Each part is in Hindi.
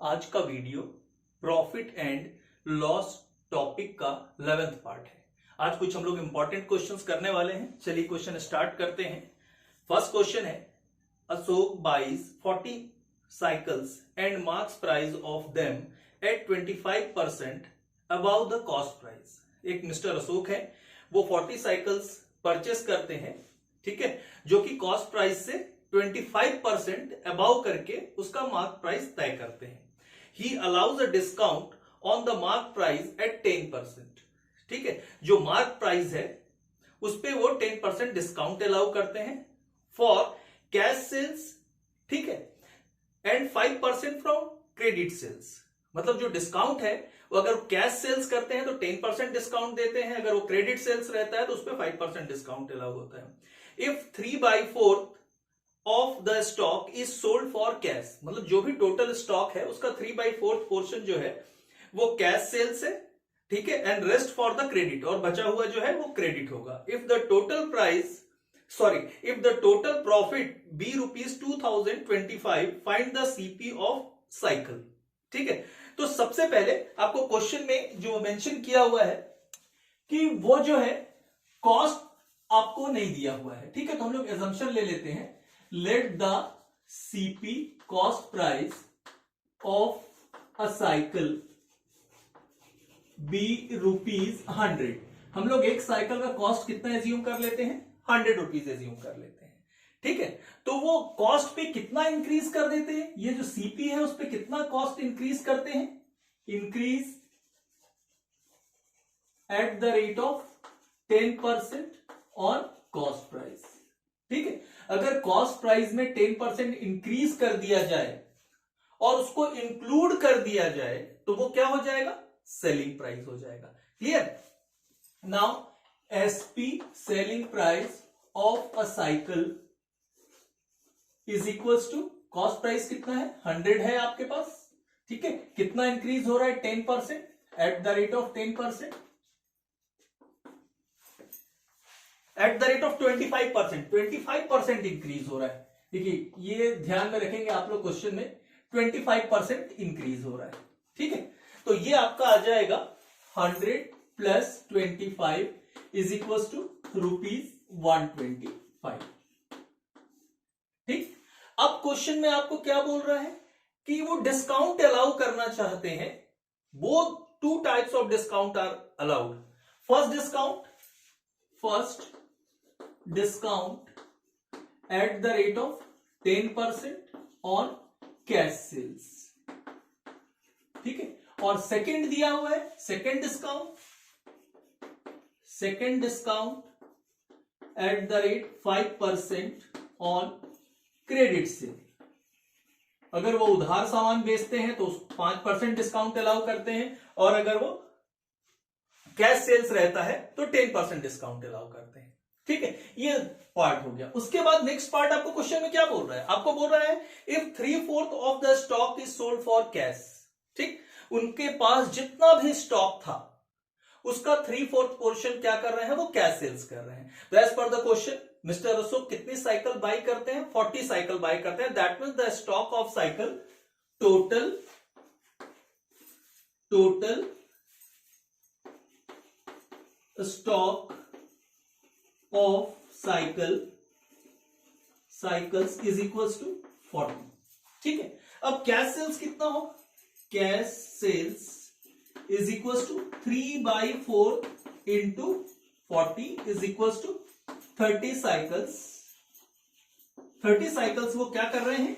आज का video profit and loss topic का 11th पार्ट है। आज कुछ हम लोग इंपॉर्टेंट क्वेश्चंस करने वाले हैं। चलिए क्वेश्चन स्टार्ट करते हैं। फर्स्ट क्वेश्चन है, Ashok buys 40 cycles and marks price of them at 25% above the cost price. एक मिस्टर अशोक है, वो 40 साइकिल्स परचेस करते हैं, ठीक है, जो कि कॉस्ट प्राइस से 25% अबाउ करके उसका मार्क प्राइस तय करते हैं। He allows a discount on the mark price at 10%, ठीक है, जो मार्क प्राइस है उस पे वो 10% डिस्काउंट अलाउ करते हैं फॉर कैश सेल्स, ठीक है, एंड 5% फ्रॉम क्रेडिट सेल्स। मतलब जो डिस्काउंट है वो अगर कैश सेल्स करते हैं तो 10% डिस्काउंट देते हैं, अगर वो क्रेडिट सेल्स रहता है तो उस पर 5% डिस्काउंट अलाउ होता है। If 3/4 of the stock is sold for cash, मतलब जो भी टोटल स्टॉक है उसका 3/4 पोर्शन जो है वो कैश सेल्स है, ठीक है, and rest for the credit, और बचा हुआ जो है वो क्रेडिट होगा। If the total profit be ₹2025, find the CP of cycle, ठीक है। तो सबसे पहले आपको क्वेश्चन में जो मेंशन किया हुआ है कि वो जो है कॉस्ट आपको नहीं दिया हुआ है, ठीक है, तो हम लोग एजम्पशन ले लेते हैं। Let the CP cost price of a cycle be ₹100। हम लोग एक साइकिल का कॉस्ट कितना एज्यूम कर लेते हैं? ₹100 एज्यूम कर लेते हैं, ठीक है। तो वो कॉस्ट पे कितना इंक्रीज कर देते हैं? ये जो सीपी है उस पे कितना कॉस्ट इंक्रीज करते हैं? Increase at the rate of 10% on cost price, ठीक है। अगर कॉस्ट प्राइस में 10% इंक्रीज कर दिया जाए और उसको इंक्लूड कर दिया जाए तो वो क्या हो जाएगा? सेलिंग प्राइस हो जाएगा। Clear? Now SP selling price of a cycle is equals to cost price कितना है? 100 है आपके पास, ठीक है। कितना इंक्रीज हो रहा है? 10% eight the rate of 10%, eight the rate of 25% increase हो रहा है। देखिए ये ध्यान में रखेंगे आप लोग, क्वेश्चन में 25% इंक्रीज हो रहा है, ठीक है। तो ये आपका आ जाएगा 100 प्लस 25 इज इक्वल टू ₹125, ठीक। अब क्वेश्चन में आपको क्या बोल रहा है कि वो डिस्काउंट अलाउ करना चाहते हैं। वो 2 types of discount are allowed. First discount at the rate of 10% on cash sales, ठीक है। और सेकंड दिया हुआ है second discount at the rate 5% on credit sale. अगर वो उधार सामान बेचते हैं तो 5% डिस्काउंट अलाउ करते हैं, और अगर वो कैश सेल्स रहता है तो 10% डिस्काउंट अलाउ करते हैं, ठीक है। ये पार्ट हो गया। उसके बाद नेक्स्ट पार्ट आपको क्वेश्चन में क्या बोल रहा है? आपको बोल रहा है if 3/4 of the stock is sold for cash, ठीक। उनके पास जितना भी स्टॉक था उसका 3/4 पोर्शन क्या कर रहे हैं? वो कैश सेल्स कर रहे हैं। तो as per the question mister Ashok कितनी साइकिल बाई करते हैं? 40 साइकिल बाई करते हैं। That means the stock of cycle total stock of cycles is equals to 40, ठीक है। अब कैश सेल्स कितना होगा? Cash sales is equals to 3/4 into 40 is equals to 30 cycles. 30 cycles वो क्या कर रहे हैं?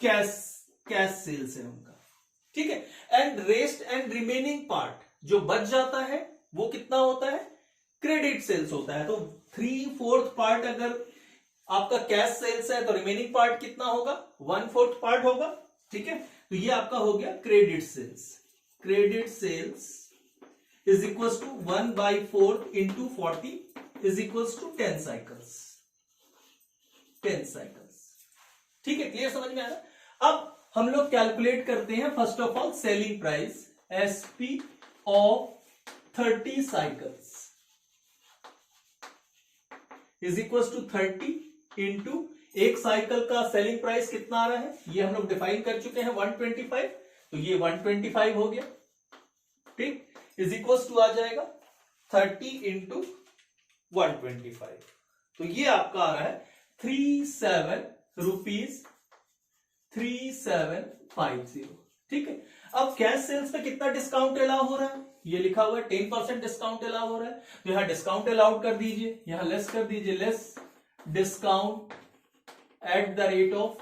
कैश सेल्स है उनका, ठीक है। And rest and remaining part जो बच जाता है वो कितना होता है? क्रेडिट सेल्स होता है। तो 3/4 पार्ट अगर आपका कैश सेल्स है तो रिमेनिंग पार्ट कितना होगा? 1/4 पार्ट होगा, ठीक है। तो ये आपका हो गया credit sales is equal to 1/4 into 40 is equal to 10 cycles, ठीक है। क्लियर? समझ में आ रहा? अब हम लोग कैलकुलेट करते हैं first of all selling price SP of 30 cycles is equal to 30 into एक साइकिल का सेलिंग प्राइस कितना आ रहा है? ये हम लोग डिफाइन कर चुके हैं 125। तो ये 125 हो गया, ठीक, इज इक्वल टू आ जाएगा 30 इंटू 125, तो ये आपका आ रहा है 3750, ठीक है। अब कैश सेल्स पे कितना डिस्काउंट अलाउ हो रहा है, ये लिखा हुआ है 10% डिस्काउंट अलाउ हो रहा है, तो यहां डिस्काउंट अलाउड कर दीजिए, यहां लेस कर दीजिए, less discount at the rate of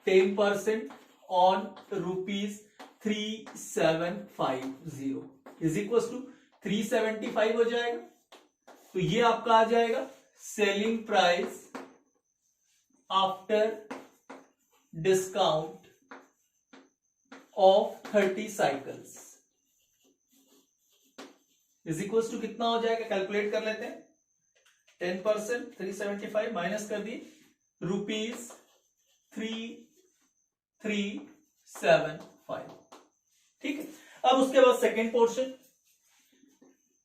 10% on ₹3750 is equal to 375 हो जाएगा। तो ये आपका आ जाएगा selling price after discount of 30 cycles is equal to कितना हो जाएगा, कैलकुलेट कर लेते हैं। 10% 375 माइनस कर दी ₹3375, ठीक है। अब उसके बाद second portion,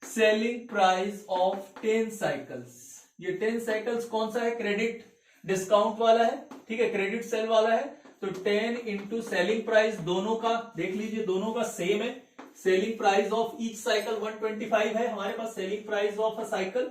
selling price of 10 cycles. ये 10 साइकिल्स कौन सा है, क्रेडिट डिस्काउंट वाला है, ठीक है, क्रेडिट सेल वाला है, तो 10 इंटू सेलिंग प्राइस, दोनों का देख लीजिए, दोनों का सेम है। Selling price of each cycle 125 है हमारे पास, selling price of a cycle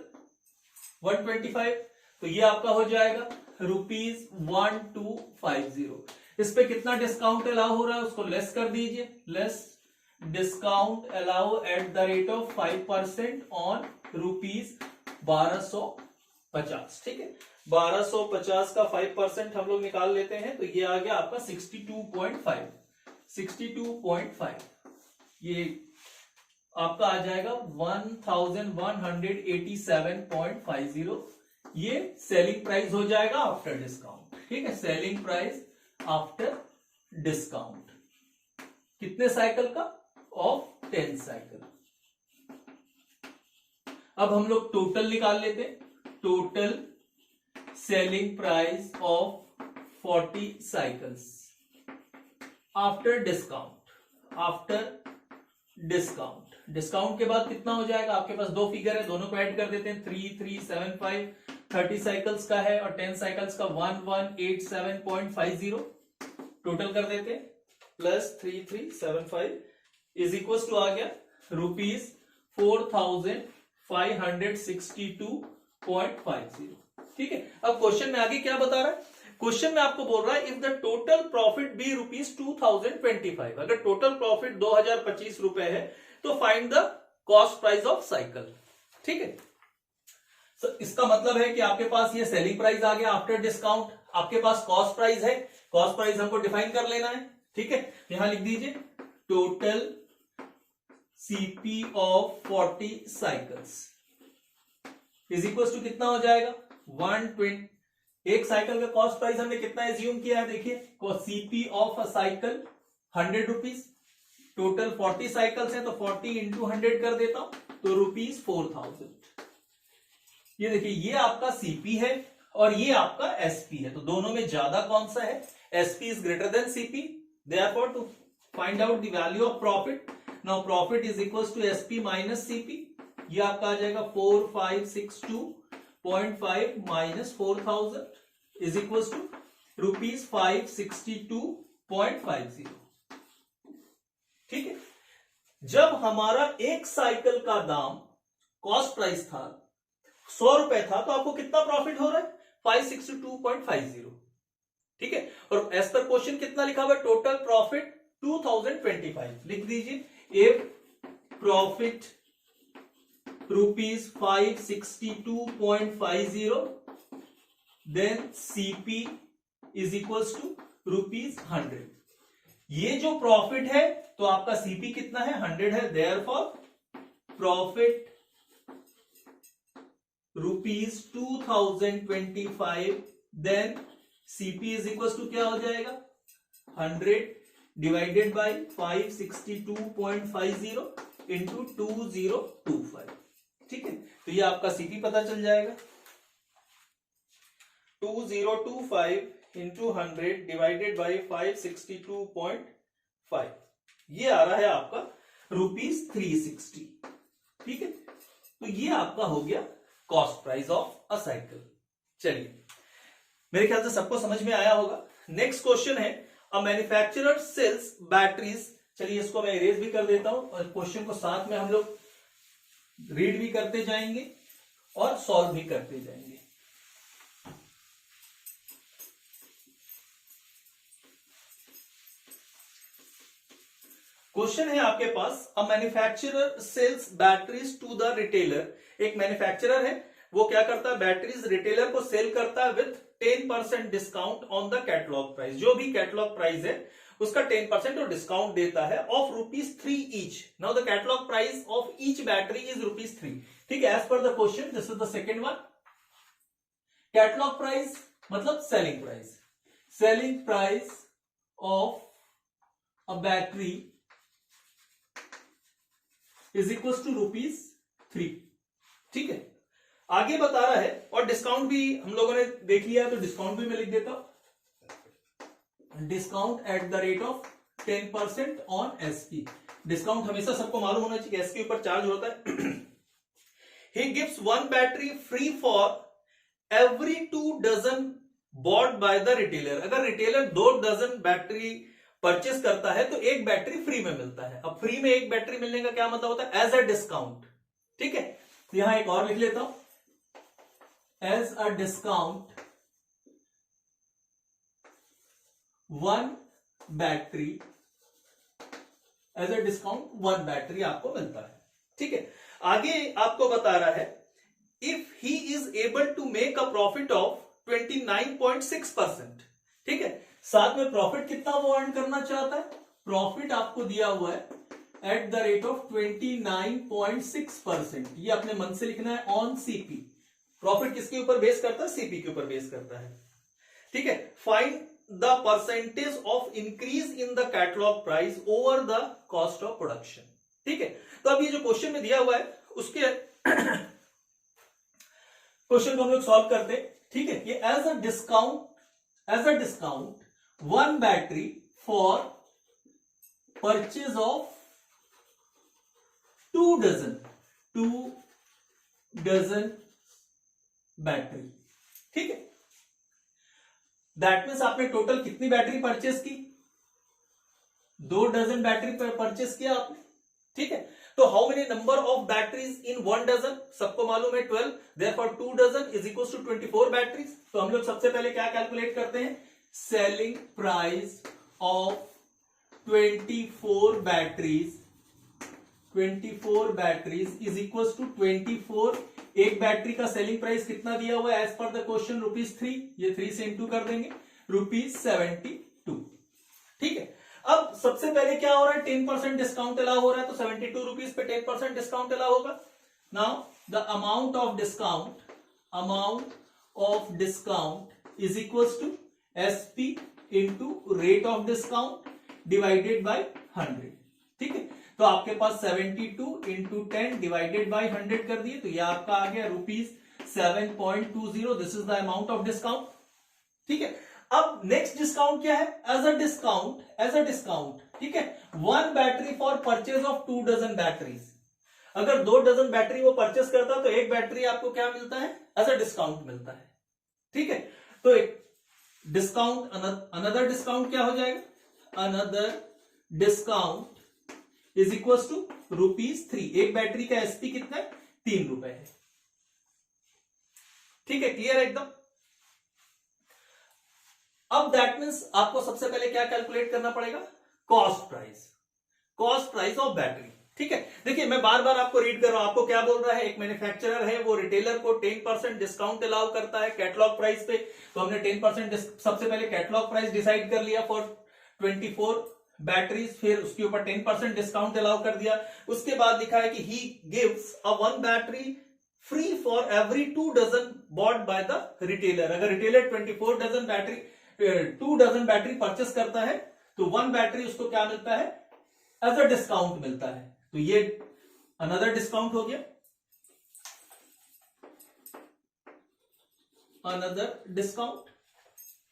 125, तो ये आपका हो जाएगा ₹1250। इस पे कितना डिस्काउंट अलाउ हो रहा है उसको लेस कर दीजिए, less discount allow eight the rate of 5% on ₹1250, ठीक है। 1250 का 5% हम लोग निकाल लेते हैं, तो ये आ गया आपका 62.5, ये आपका आ जाएगा 1187.50, ये सेलिंग प्राइस हो जाएगा आफ्टर डिस्काउंट, ठीक है, सेलिंग प्राइस आफ्टर डिस्काउंट कितने साइकिल का, ऑफ 10 साइकिल। अब हम लोग टोटल निकाल लेते हैं, total selling price of 40 cycles after discount, discount के बाद कितना हो जाएगा, आपके पास दो फिगर है, दोनों को ऐड कर देते हैं, 3375 30 साइकिल्स का है और 10 साइकिल्स का 1187.50, टोटल कर देते हैं, प्लस 3375 इज इक्वल टू आ गया ₹4562.50, ठीक है। अब क्वेश्चन में आगे क्या बता रहा है, क्वेश्चन में आपको बोल रहा है if the total profit be ₹2025, अगर टोटल प्रॉफिट 2025 रुपए है तो find the cost price of cycle, ठीक है। इसका मतलब है कि आपके पास ये सेलिंग प्राइस आ गया आफ्टर डिस्काउंट, आपके पास कॉस्ट प्राइस है, कॉस्ट प्राइस हमको डिफाइन कर लेना है, ठीक है। यहां लिख दीजिए total CP of 40 cycles is equal to कितना हो जाएगा 120। एक साइकिल का कॉस्ट प्राइस हमने कितना एज्यूम किया है, देखिए CP of a cycle 100 rupees, total 40 cycles हैं तो 40 इंटू 100 कर देता हूं तो ₹4000। ये देखिए ये आपका सीपी है और ये आपका एसपी है, तो दोनों में ज्यादा कौन सा है, SP is greater than CP, therefore to find out the value of profit, now profit is equals to SP minus CP, ये आपका आ जाएगा 4562.5 माइनस 4000 इज इक्वल्स टू ₹562.50, ठीक है। जब हमारा एक साइकिल का दाम कॉस्ट प्राइस था 100 रुपए था, तो आपको कितना प्रॉफिट हो रहा है 562.50, ठीक है। और एज पर क्वेश्चन कितना लिखा हुआ है, टोटल प्रॉफिट 2025, लिख दीजिए if profit ₹562.50 then CP is equals to ₹100। ये जो प्रॉफिट है तो आपका सीपी कितना है 100 है, therefore profit ₹2025 then CP is equal to क्या हो जाएगा 100 डिवाइडेड बाई 562.50 इंटू 2025, ठीक है। तो ये आपका सीपी पता चल जाएगा 2025 इंटू 100 डिवाइडेड बाई 562.5, ये आ रहा है आपका ₹360, ठीक है। तो ये आपका हो गया cost price of a cycle. चलिए मेरे ख्याल से सबको समझ में आया होगा। नेक्स्ट क्वेश्चन है अ मैन्युफैक्चरर सेल्स बैटरीज चलिए इसको मैं इरेज भी कर देता हूं और क्वेश्चन को साथ में हम लोग रीड भी करते जाएंगे और सॉल्व भी करते जाएंगे। क्वेश्चन है आपके पास, a manufacturer sells batteries to the retailer. एक मैन्युफैक्चरर है, वो क्या करता है, बैटरीज रिटेलर को सेल करता है with 10% discount on the catalogue price. जो भी कैटलॉग प्राइस है उसका 10% और डिस्काउंट देता है of ₹3 each. Now the catalogue price of each battery is ₹3। ठीक है, as per the question this is the second one. Catalogue price मतलब selling price. Selling price of a battery is equal to ₹3। ठीक है, आगे बता रहा है, और डिस्काउंट भी हम लोगों ने देख लिया तो डिस्काउंट भी मैं लिख देता हूं, discount at the rate of 10% on SP. Discount हमेशा सबको मालूम होना चाहिए, एसपी ऊपर चार्ज होता है। He gives 1 battery free for every 2 dozen bought by the retailer. अगर रिटेलर 2 डजन बैटरी परचेस करता है तो 1 बैटरी फ्री में मिलता है। अब फ्री में 1 बैटरी मिलने का क्या मतलब होता है, एज अ डिस्काउंट। ठीक है, तो यहां एक और लिख लेता हूं, as a discount 1 battery, as a discount 1 battery आपको मिलता है। ठीक है, आगे आपको बता रहा है, if he is able to make a profit of 29.6%। ठीक है, साथ में प्रॉफिट कितना वो अर्न करना चाहता है, प्रॉफिट आपको दिया हुआ है एट द रेट ऑफ 29.6%। ये अपने मन से लिखना है, ऑन सीपी। प्रॉफिट किसके ऊपर बेस करता है, सीपी के ऊपर बेस करता है। ठीक है, find the percentage of increase in the catalogue price over the cost of production. ठीक है, तो अब ये जो क्वेश्चन में दिया हुआ है उसके क्वेश्चन को हम लोग सॉल्व करते हैं। ठीक है, ये as a discount 1 battery for purchase of 2 dozen battery. ठीक है, दैट मीन्स आपने टोटल कितनी बैटरी परचेस की, 2 डजन बैटरी परचेस किया आपने। ठीक है, तो how many number of batteries in 1 dozen, सबको मालूम है 12, therefore 2 dozen is equal to 24 batteries. तो हम लोग सबसे पहले क्या कैलकुलेट करते हैं, selling price of 24 batteries is equal to 24। एक बैटरी का सेलिंग प्राइस कितना दिया हुआ है एज पर द क्वेश्चन ₹3। ये 3 से इंटू कर देंगे, ₹72। ठीक है, अब सबसे पहले क्या हो रहा है, 10% डिस्काउंट अलाउ हो रहा है, तो ₹72 पे 10% डिस्काउंट अलाउ होगा। Now the amount of discount is equal to SP into rate of discount divided by 100। ठीक है, तो आपके पास 72 इंटू 10 डिवाइडेड बाय 100 कर दिए, तो ये आपका आ गया ₹7.20। This is the amount of discount. ठीक है, अब नेक्स्ट डिस्काउंट क्या है, एज अ डिस्काउंट। ठीक है, 1 battery for purchase of 2 dozen batteries. अगर 2 डजन बैटरी वो परचेस करता तो 1 बैटरी आपको क्या मिलता है, एज अ डिस्काउंट मिलता है। ठीक है, तो एक डिस्काउंट, अनदर डिस्काउंट क्या हो जाएगा, another discount is equal to ₹3। एक बैटरी का एसपी कितना है, ₹3 है। ठीक है, क्लियर है एकदम। अब दैट मीन्स आपको सबसे पहले क्या कैलकुलेट करना पड़ेगा, कॉस्ट प्राइस ऑफ बैटरी। ठीक है, देखिए मैं बार बार आपको रीड कर रहा हूं, आपको क्या बोल रहा है, एक मैन्युफैक्चरर है, वो रिटेलर को 10% डिस्काउंट अलाउ करता है कैटलॉग प्राइस पे। तो हमने 10% सबसे पहले कैटलॉग प्राइस डिसाइड कर लिया फॉर 24 बैटरीज, फिर उसके ऊपर 10% डिस्काउंट अलाउ कर दिया। उसके बाद लिखा है कि he gives a 1 battery free for every 2 dozen bought by the retailer. अगर रिटेलर 2 डजन बैटरी परचेस करता है तो 1 बैटरी उसको क्या मिलता है, एज अ डिस्काउंट मिलता है। तो ये अनदर डिस्काउंट हो गया, अनदर डिस्काउंट।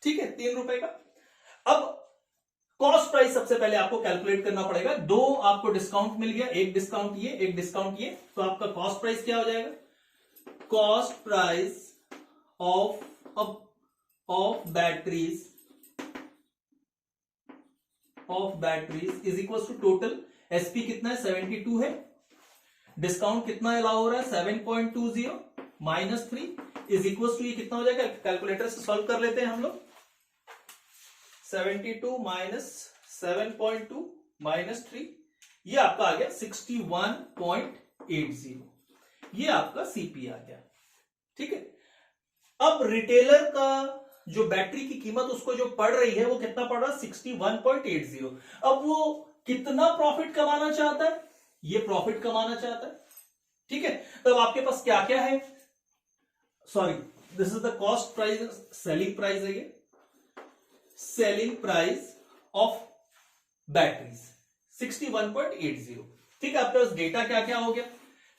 ठीक है, ₹3 का। अब कॉस्ट प्राइस सबसे पहले आपको कैलकुलेट करना पड़ेगा। 2 आपको डिस्काउंट मिल गया, एक डिस्काउंट ये, एक डिस्काउंट ये, तो आपका कॉस्ट प्राइस क्या हो जाएगा, cost price of batteries of batteries is equal to total SP कितना है 72 है, डिस्काउंट कितना अलाउ हो रहा है 7.20 माइनस 3 इज इक्वल टू ये कितना हो जाएगा, कैलकुलेटर से सॉल्व कर लेते हैं हम लोग। 72 माइनस 7.2 माइनस 3 ये आपका आ गया 61.80, ये आपका सीपी आ गया। ठीक है, अब रिटेलर का जो बैटरी की कीमत उसको जो पड़ रही है वो कितना पड़ रहा है 61.80। अब वो कितना प्रॉफिट कमाना चाहता है, ये प्रॉफिट कमाना चाहता है। ठीक है, तब आपके पास क्या क्या है, sorry this is the cost price, selling price है ये, सेलिंग प्राइस ऑफ बैटरीज 61.80। ठीक है, आपके पास डेटा क्या क्या हो गया,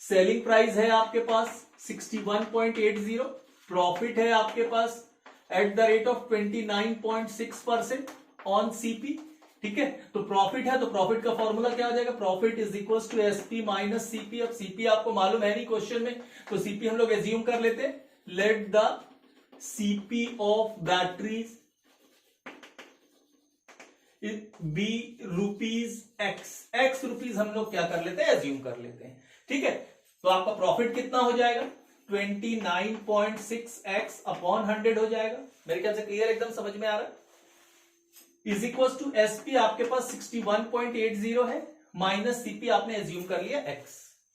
सेलिंग प्राइस है आपके पास 61.80, प्रॉफिट है आपके पास at the rate of 29.6% on CP. ठीक है, तो प्रॉफिट है तो प्रॉफिट का फॉर्मूला क्या हो जाएगा, profit is equal to SP minus CP. अब सीपी आपको मालूम है नहीं क्वेश्चन में, तो सीपी हम लोग एज्यूम कर लेते हैं, let the CP of batteries be rupees x rupees हम लोग क्या कर लेते हैं, एज्यूम कर लेते हैं। ठीक है, तो आपका प्रॉफिट कितना हो जाएगा 29.6x अपॉन 100 हो जाएगा। मेरे ख्याल से क्लियर, एकदम समझ में आ रहा है। इज इक्वल टू एसपी आपके पास 61.80 है, माइनस सीपी आपने एज्यूम कर लिया x।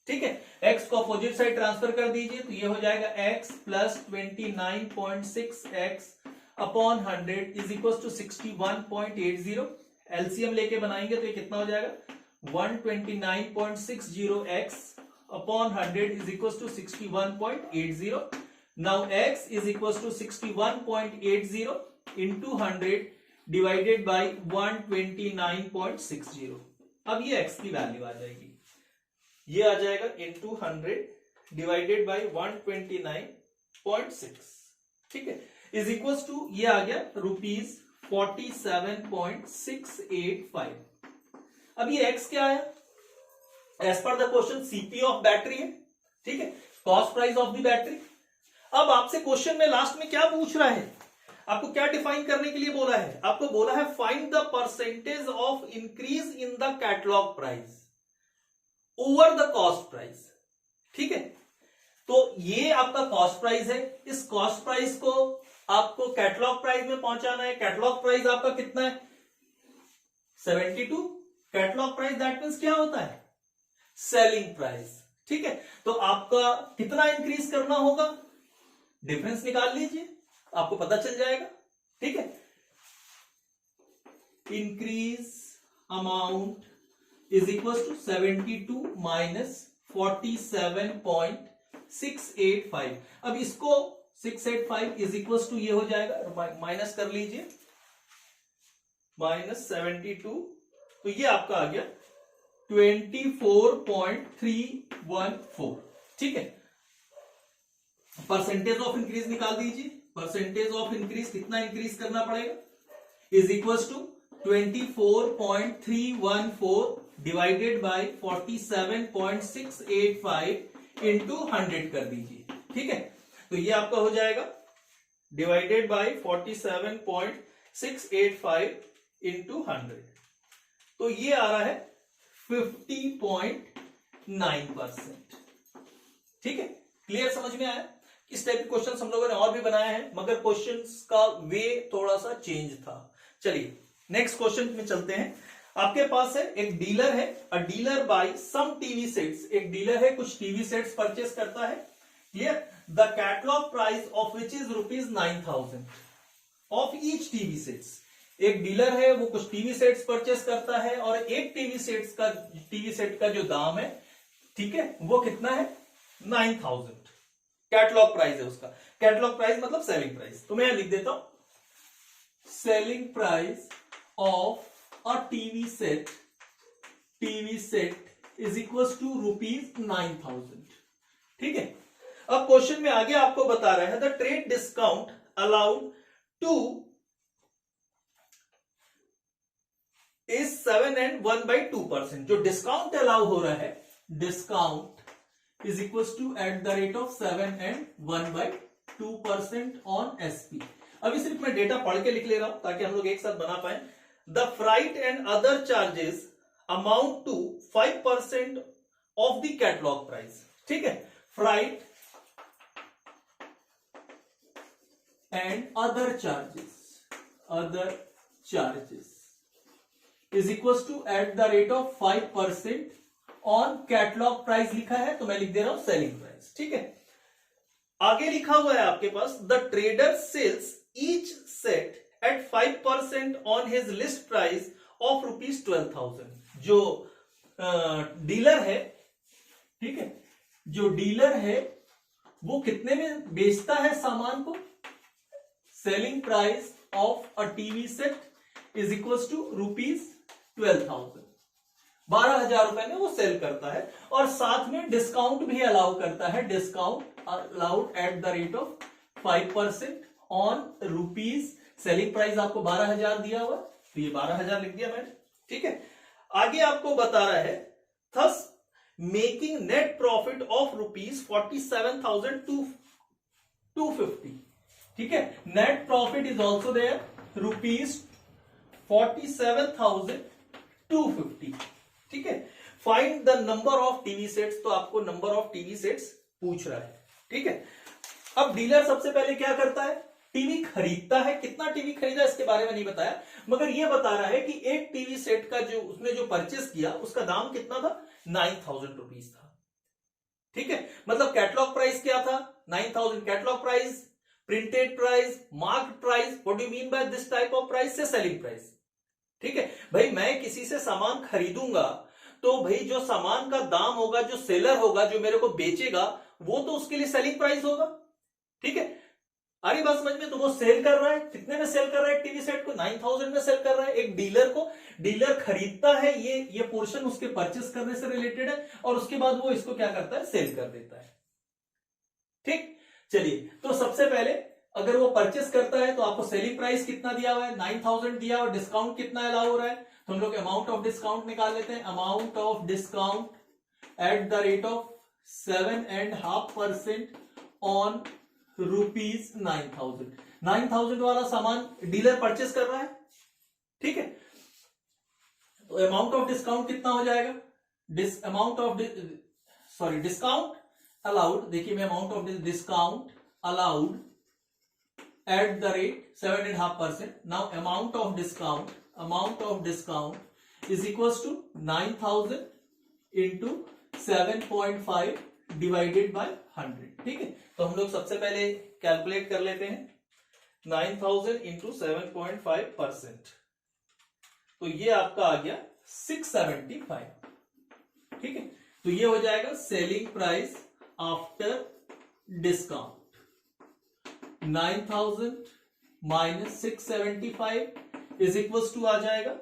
ठीक है, x को अपोजिट साइड ट्रांसफर कर दीजिए तो ये हो जाएगा x plus 29.6x upon 100 is equal to 61.80। LCM लेके बनाएंगे तो ये कितना हो जाएगा 129.60x upon 100 is equals to 61.80. Now x is equals to 61.80 into 100 divided by 129.60. अब ये x की वैल्यू आ जाएगी, ये आ जाएगा into 100 divided by 129.6। ठीक है, is equals to ये आ गया ₹47.685। अब ये x क्या है, as per the question CP of battery है। ठीक है, cost price of the battery. अब आपसे क्वेश्चन में लास्ट में क्या पूछ रहा है, आपको क्या डिफाइन करने के लिए बोला है, आपको बोला है find the percentage of increase in the catalogue price over the cost price. ठीक है, तो ये आपका कॉस्ट प्राइस है, इस कॉस्ट प्राइस को आपको कैटलॉग प्राइस में पहुंचाना है। कैटलॉग प्राइस आपका कितना है 72, कैटलॉग प्राइस दैट मीन्स क्या होता है सेलिंग प्राइस। ठीक है, तो आपका कितना इंक्रीज करना होगा, डिफरेंस निकाल लीजिए, आपको पता चल जाएगा। ठीक है, increase amount is equal to 72 minus 47.685। अब इसको 685 इज इक्वल टू ये हो जाएगा, माइनस कर लीजिए, माइनस 72, तो ये आपका आ गया 24.314। ठीक है, परसेंटेज ऑफ इंक्रीज निकाल दीजिए, परसेंटेज ऑफ इंक्रीज कितना इंक्रीज करना पड़ेगा is equal to 24.314 divided by 47.685 into 100 कर दीजिए। ठीक है, तो ये आपका हो जाएगा डिवाइडेड बाय 47.685 इंटू 100, तो ये आ रहा है 50.9%। ठीक है, क्लियर, समझ में आया। इस टाइप के क्वेश्चन हम लोगों ने और भी बनाए हैं, मगर क्वेश्चंस का वे थोड़ा सा चेंज था। चलिए नेक्स्ट क्वेश्चन में चलते हैं। आपके पास है एक डीलर है, a dealer buy some TV sets, एक डीलर है कुछ टीवी सेट्स परचेस करता है। Clear, the catalogue price of which is ₹9,000 of each TV sets. एक डीलर है वो कुछ टीवी सेट्स परचेस करता है और एक टीवी सेट का जो दाम है, ठीक है, वो कितना है 9,000। कैटलॉग प्राइस है उसका, कैटलॉग प्राइस मतलब सेलिंग प्राइस। तो मैं लिख देता हूं selling price of a TV set is equal to ₹9,000। ठीक है, अब क्वेश्चन में आगे आपको बता रहा है the trade discount allowed to is 7 and 1/2%। जो डिस्काउंट अलाउ हो रहा है, discount is equal to at the rate of 7 and 1/2% on SP. अभी सिर्फ मैं डेटा पढ़ के लिख ले रहा हूं ताकि हम लोग एक साथ बना पाए। The freight and other charges amount to 5% of the catalogue price. ठीक है, freight and other charges is equal to at the rate of 5% on catalogue price लिखा है, तो मैं लिख दे रहा हूं सेलिंग प्राइस। ठीक है, आगे लिखा हुआ है आपके पास the trader sells each set at 5% on his list price of ₹12,000। जो डीलर है, ठीक है, जो डीलर है वो कितने में बेचता है सामान को? Selling price of a TV set is equal to ₹12,000। 12,000 रुपए में वो सेल करता है और साथ में डिस्काउंट भी अलाउ करता है, discount allowed at the rate of 5% on rupees. Selling price आपको 12,000 दिया हुआ, तो ये 12,000 लिख दिया मैंने। ठीक है, आगे आपको बता रहा है thus making net profit of ₹47,250। ठीक है, net profit is also there ₹47,250। ठीक है, find the number of TV sets, तो आपको नंबर ऑफ टीवी सेट्स पूछ रहा है। ठीक है, अब डीलर सबसे पहले क्या करता है? टीवी खरीदता है। कितना टीवी खरीदा इसके बारे में नहीं बताया, मगर यह बता रहा है कि एक टीवी सेट का जो उसने जो परचेस किया उसका दाम कितना था? 9,000 रुपीज था। ठीक है, मतलब कैटलॉग प्राइस क्या था? 9,000। Catalogue price, printed price, marked price, what do you mean by this type of price? से सेलिंग प्राइस। ठीक है भाई, मैं किसी से सामान खरीदूंगा तो भाई जो सामान का दाम होगा, जो सेलर होगा, जो मेरे को बेचेगा, वो तो उसके लिए सेलिंग प्राइस होगा। ठीक है, अरे बात समझ में? तो वो सेल कर रहा है, कितने में सेल कर रहा है? टीवी सेट को 9,000 में सेल कर रहा है। एक डीलर को, डीलर खरीदता है, ये पोर्शन उसके परचेस करने से रिलेटेड है, और उसके बाद वो इसको क्या करता है? सेल कर देता है। ठीक, चलिए, तो सबसे पहले अगर वो परचेस करता है तो आपको सेलिंग प्राइस कितना दिया हुआ है? 9,000 दिया, और डिस्काउंट कितना अलाउ हो रहा है? तो हम लोग अमाउंट ऑफ डिस्काउंट निकाल लेते हैं। Amount of discount at the rate of 7.5% on ₹9,000। 9,000 वाला सामान डीलर परचेस कर रहा है। ठीक है, तो अमाउंट ऑफ डिस्काउंट कितना हो जाएगा? डिस्काउंट अलाउड, देखिए मैं amount of discount allowed at the rate 7.5%. Now amount of discount is equals to 9,000 into 7.5 divided by 100. ठीक है, तो हम लोग सबसे पहले कैलकुलेट कर लेते हैं। 9,000 into 7.5%, तो ये आपका आ गया 675। ठीक है, तो ये हो जाएगा selling price after discount. 9,000 minus 675 is equals to आ जाएगा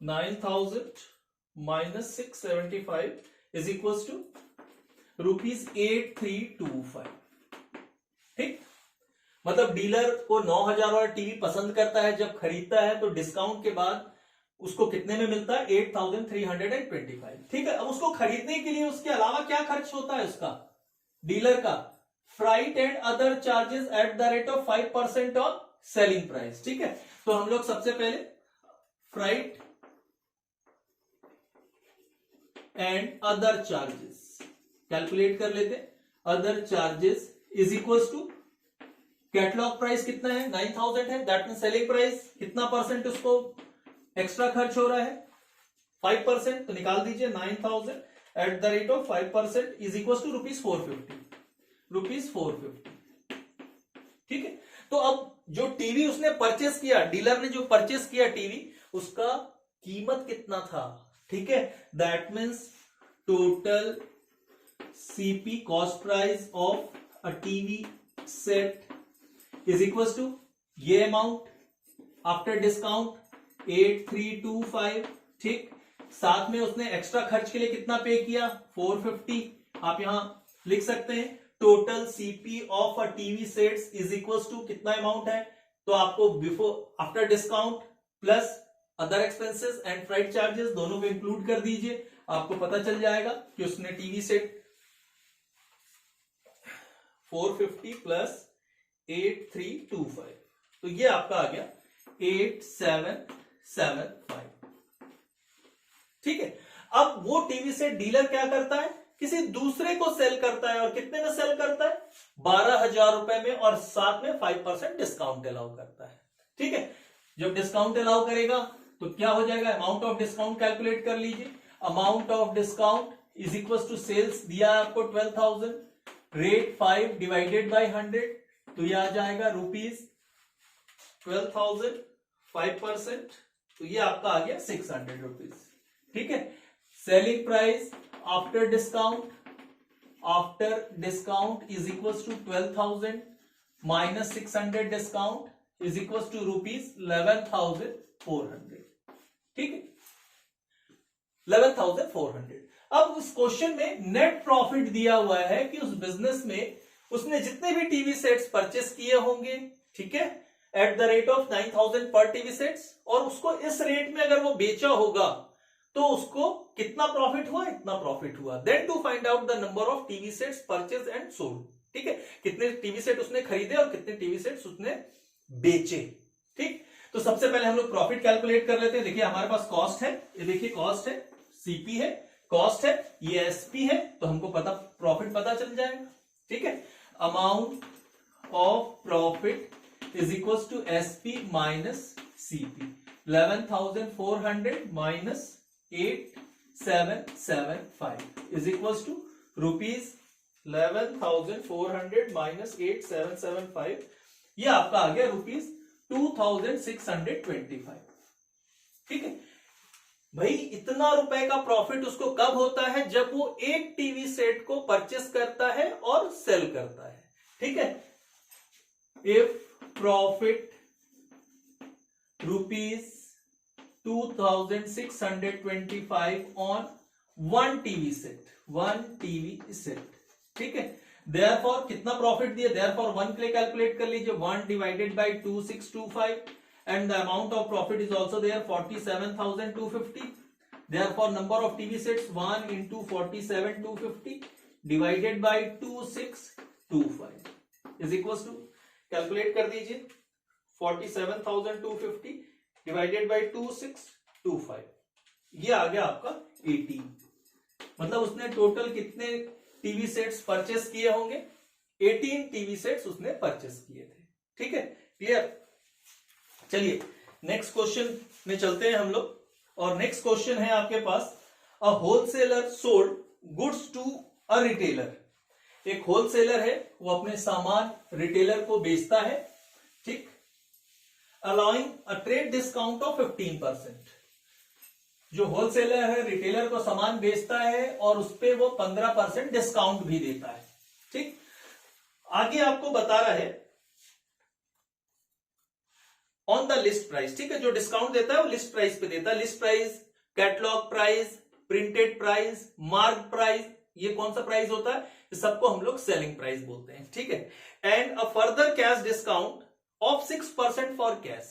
9,000 माइनस 675 इज इक्वल्स टू ₹8,325। ठीक, मतलब डीलर को 9,000 वाला टीवी पसंद करता है, जब खरीदता है तो डिस्काउंट के बाद उसको कितने में मिलता है? 8,325। ठीक है, अब उसको खरीदने के लिए उसके अलावा क्या खर्च होता है उसका, डीलर का? Freight and other charges at the rate of 5% on selling price. ठीक है, तो हम लोग सबसे पहले freight and other charges calculate कर लेते हैं। Other charges is equal to catalogue price कितना है? 9,000 है, दैट मीन सेलिंग प्राइस कितना परसेंट उसको एक्स्ट्रा खर्च हो रहा है? 5%, तो निकाल दीजिए 9,000 at the rate of 5% is equal to ₹450। ठीक है, तो अब जो टीवी उसने परचेस किया, डीलर ने जो परचेस किया टीवी, उसका कीमत कितना था? ठीक है, that means total CP cost price of a TV set is equal to ये अमाउंट आफ्टर डिस्काउंट 8,325। ठीक, साथ में उसने एक्स्ट्रा खर्च के लिए कितना पे किया? 450। आप यहां लिख सकते हैं total CP of a TV sets is equal to कितना अमाउंट है? तो आपको before after discount plus other expenses and freight charges दोनों को इंक्लूड कर दीजिए, आपको पता चल जाएगा कि उसने टीवी सेट 450 प्लस 8,325, तो ये आपका आ गया 8775। ठीक है, अब वो टीवी सेट डीलर क्या करता है, किसी दूसरे को सेल करता है, और कितने में सेल करता है, 12,000 रुपए में, और साथ में 5% डिस्काउंट अलाउ करता है। ठीक है, जब डिस्काउंट अलाउ करेगा तो क्या हो जाएगा, अमाउंट ऑफ डिस्काउंट कैलकुलेट कर लीजिए। Amount of discount is equal to sales दिया है आपको 12,000, रेट 5 डिवाइडेड बाई 100, तो ये आ जाएगा ₹12,000, 5%, तो ये आपका आ गया 600 रुपीज। ठीक है, selling price after discount is equal to 12,000 minus 600 discount is equal to ₹11,400। ठीक है, 11,400। अब उस क्वेश्चन में नेट प्रॉफिट दिया हुआ है कि उस बिजनेस में उसने जितने भी टीवी सेट्स परचेस किए होंगे, ठीक है, एट द रेट ऑफ 9,000 पर टीवी सेट्स, और उसको इस रेट में अगर वो बेचा होगा तो उसको कितना प्रॉफिट हुआ, इतना प्रॉफिट हुआ। Then to find out the number of TV sets purchase and sold. ठीक है, कितने टीवी सेट उसने खरीदे और कितने टीवी सेट्स उसने बेचे। ठीक, तो सबसे पहले हम लोग प्रॉफिट कैलकुलेट कर लेते हैं। देखिए हमारे पास कॉस्ट है, ये देखिए कॉस्ट है, सीपी है, कॉस्ट है, ये एसपी है, तो हमको प्रॉफिट पता चल जाएगा। ठीक है, amount of profit is equal to SP minus CP, 11,400 minus 8,775 is equal to ₹11,400 minus 8,775, ये आपका आ गया ₹2,625। ठीक है भाई, इतना रुपए का प्रॉफिट उसको कब होता है, जब वो एक टीवी सेट को परचेस करता है और सेल करता है। ठीक है, if profit ₹2,625 on one TV set. ठीक है, देयरफॉर कितना प्रॉफिट दिया, देयरफॉर वन के लिए कैलकुलेट कर लीजिए, 1 divided by 2,625, and the amount of profit is also there, 47,250. Therefore number of TV sets 1 into 47,250 divided by 2,625 is equals to, calculate कर दीजिए, 47,250 डिवाइडेड बाई 2,625, ये आ गया आपका 18। मतलब उसने टोटल कितने टीवी सेट्स परचेस किए होंगे, 18 टीवी सेट्स उसने परचेस किए थे। ठीक है, क्लियर। चलिए नेक्स्ट क्वेश्चन में चलते हैं हम लोग, और नेक्स्ट क्वेश्चन है आपके पास, a wholesaler sold goods to a retailer. एक होलसेलर है, वो अपने सामान रिटेलर को बेचता है। ठीक, allowing a trade discount of 15%। जो होलसेलर है रिटेलर को सामान बेचता है और उस पे वो 15% डिस्काउंट भी देता है। ठीक, आगे आपको बता रहा है ऑन द लिस्ट प्राइस। ठीक है, जो डिस्काउंट देता है वो लिस्ट प्राइस पे देता है। List price, catalogue price, printed price, mark price, ये कौन सा प्राइस होता है, इस सबको हम लोग सेलिंग प्राइस बोलते हैं। ठीक है, and a further cash discount of 6% for cash.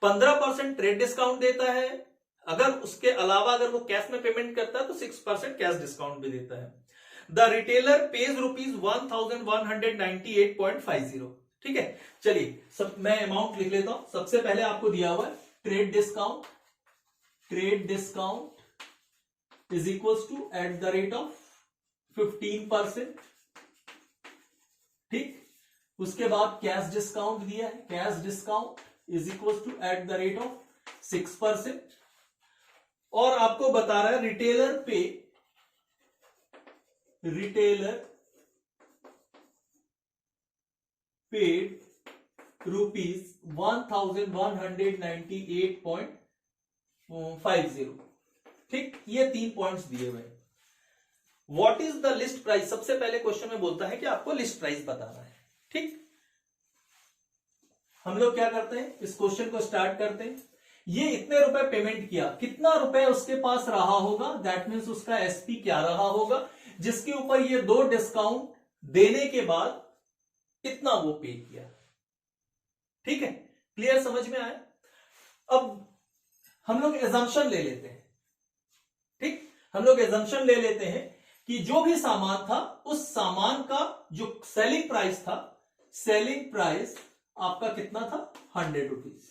15% trade discount देता है, अगर उसके अलावा अगर वो कैश में पेमेंट करता है तो 6% कैश डिस्काउंट भी देता है। The retailer page ₹1,198.50। ठीक है, चलिए सब मैं अमाउंट लिख लेता हूं। सबसे पहले आपको दिया हुआ है trade discount is equal to at the rate of 15%। ठीक, उसके बाद कैश डिस्काउंट दिया है, cash discount is equal to at the rate of 6%, और आपको बता रहा है रिटेलर पेड ₹1,198.50। ठीक, ये 3 पॉइंट्स दिए हुए। What is the list price, सबसे पहले क्वेश्चन में बोलता है कि आपको लिस्ट प्राइस बताना है। ठीक, हम लोग क्या करते हैं, इस क्वेश्चन को स्टार्ट करते हैं। ये इतने रुपए पेमेंट किया, कितना रुपए उसके पास रहा होगा, दैट मीन्स उसका एसपी क्या रहा होगा, जिसके ऊपर ये 2 डिस्काउंट देने के बाद कितना वो पे किया। ठीक है, क्लियर, समझ में आया। अब हम लोग एजम्पशन ले लेते हैं। ठीक, हम लोग एजम्पशन ले लेते हैं कि जो भी सामान था उस सामान का जो सेलिंग प्राइस था, सेलिंग प्राइस आपका कितना था, 100 रुपीज।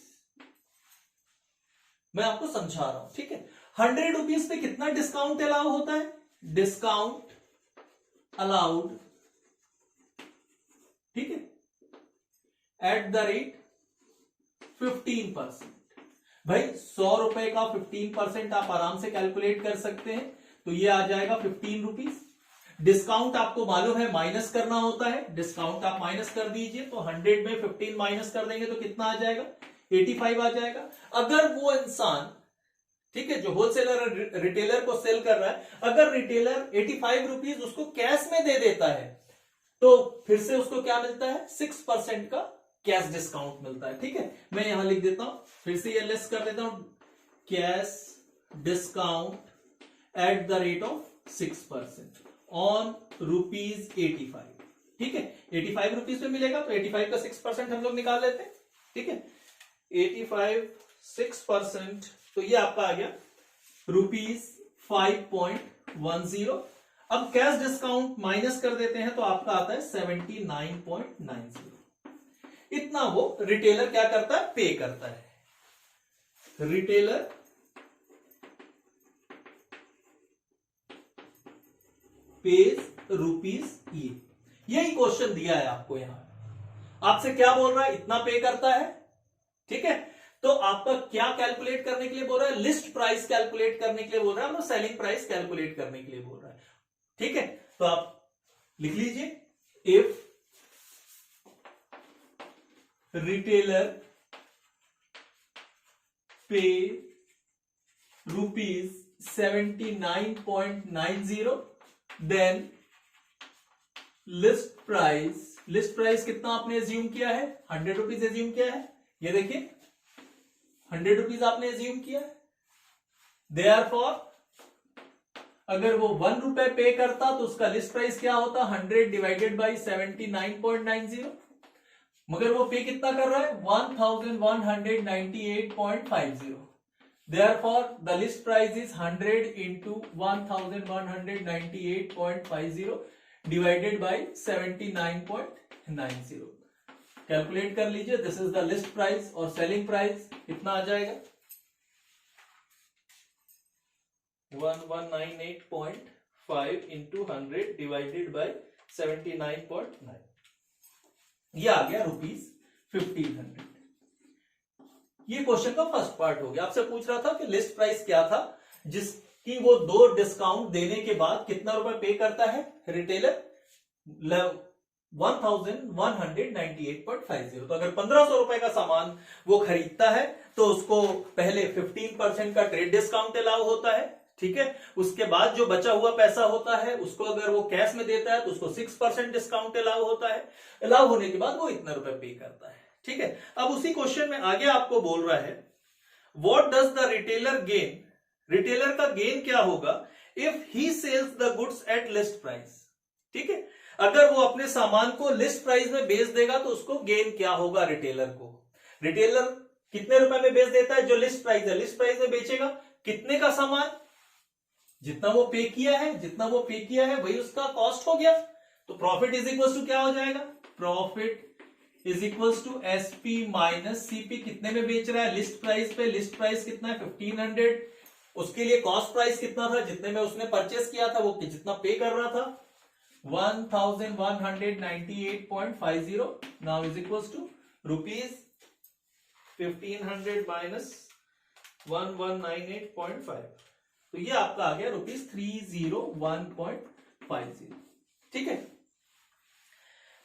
मैं आपको समझा रहा हूं, ठीक है। 100 रुपीज पे कितना डिस्काउंट अलाउ होता है? डिस्काउंट अलाउड, ठीक है, एट द रेट 15%। भाई 100 रुपए का 15% आप आराम से कैलकुलेट कर सकते हैं, तो ये आ जाएगा 15 रुपीज। डिस्काउंट आपको मालूम है माइनस करना होता है, डिस्काउंट आप माइनस कर दीजिए, तो 100 में 15 माइनस कर देंगे तो कितना आ जाएगा? 85 आ जाएगा। अगर वो इंसान, ठीक है, जो होलसेलर रिटेलर को सेल कर रहा है, अगर रिटेलर 85 रुपीज उसको कैश में दे देता है, तो फिर से उसको क्या मिलता है? 6% का कैश डिस्काउंट मिलता है, ठीक है। मैं यहां लिख देता हूं, फिर से ये लेस कर देता हूं, cash discount at the rate of 6% on ₹85, ठीक है। 85 रुपीज में मिलेगा, तो 85 का 6% हम लोग निकाल लेते हैं, ठीक है। 85 6%, तो ये आपका आ गया ₹5.10। अब कैश डिस्काउंट माइनस कर देते हैं, तो आपका आता है 79.90। इतना वो रिटेलर क्या करता है? पे करता है। रिटेलर पेज ₹, यही क्वेश्चन दिया है आपको यहां। आपसे क्या बोल रहा है? इतना पे करता है, ठीक है। तो आपका क्या कैलकुलेट करने के लिए बोल रहा है? लिस्ट प्राइस कैलकुलेट करने के लिए बोल रहा है, मतलब सेलिंग प्राइस कैलकुलेट करने के लिए बोल रहा है, ठीक है। तो आप लिख लीजिए, इफ रिटेलर पे ₹79.90, देन लिस्ट प्राइस कितना आपने एज्यूम किया है? 100 रुपीज एज्यूम किया है। ये देखिए 100 रुपीज आपने एज्यूम किया है। देयरफॉर अगर वो ₹1 पे करता तो उसका लिस्ट प्राइस क्या होता? 100 डिवाइडेड बाई 79.90। मगर वो पे कितना कर रहा है? 1198.50। Therefore, the list price is 100 into 1198.50 divided by 79.90। Calculate कर लीजिए, this is the list price, और सेलिंग प्राइस कितना आ जाएगा? 1198.5 into 100 divided by 79.9, ये आ गया ₹1500। ये क्वेश्चन का फर्स्ट पार्ट हो गया। आपसे पूछ रहा था कि लिस्ट प्राइस क्या था, जिसकी वो 2 डिस्काउंट देने के बाद कितना रुपए पे करता है रिटेलर? 1198.50। तो अगर 1500 रुपए का सामान वो खरीदता है, तो उसको पहले 15% का ट्रेड डिस्काउंट अलाउ होता है, ठीक है। उसके बाद जो बचा हुआ पैसा होता है, उसको अगर वो कैश में देता है, तो उसको 6% डिस्काउंट अलाउ होता है। अलाउ होने के बाद वो इतना रुपए पे करता है, ठीक है। अब उसी क्वेश्चन में आगे आपको बोल रहा है, what does the retailer gain? Retailer का गेन क्या होगा if he sells the goods at list price, ठीक है। अगर वो अपने सामान को लिस्ट प्राइस में बेच देगा, तो उसको गेन क्या होगा रिटेलर को? रिटेलर कितने रुपए में बेच देता है? जो लिस्ट प्राइस है, लिस्ट प्राइस में बेचेगा कितने का सामान? जितना वो पे किया है वही उसका कॉस्ट हो गया। तो प्रॉफिट इज इक्वल टू क्या हो जाएगा? Profit is equal to SP minus CP. कितने में बेच रहा है? लिस्ट प्राइस पे। लिस्ट प्राइस कितना है? 1500। उसके लिए कॉस्ट प्राइस कितना था? जितने में उसने परचेस किया था, वो जितना पे कर रहा था, 1198.50 now is equal to ₹1500 minus 1198.5, तो ये आपका आ गया ₹301.50, ठीक है।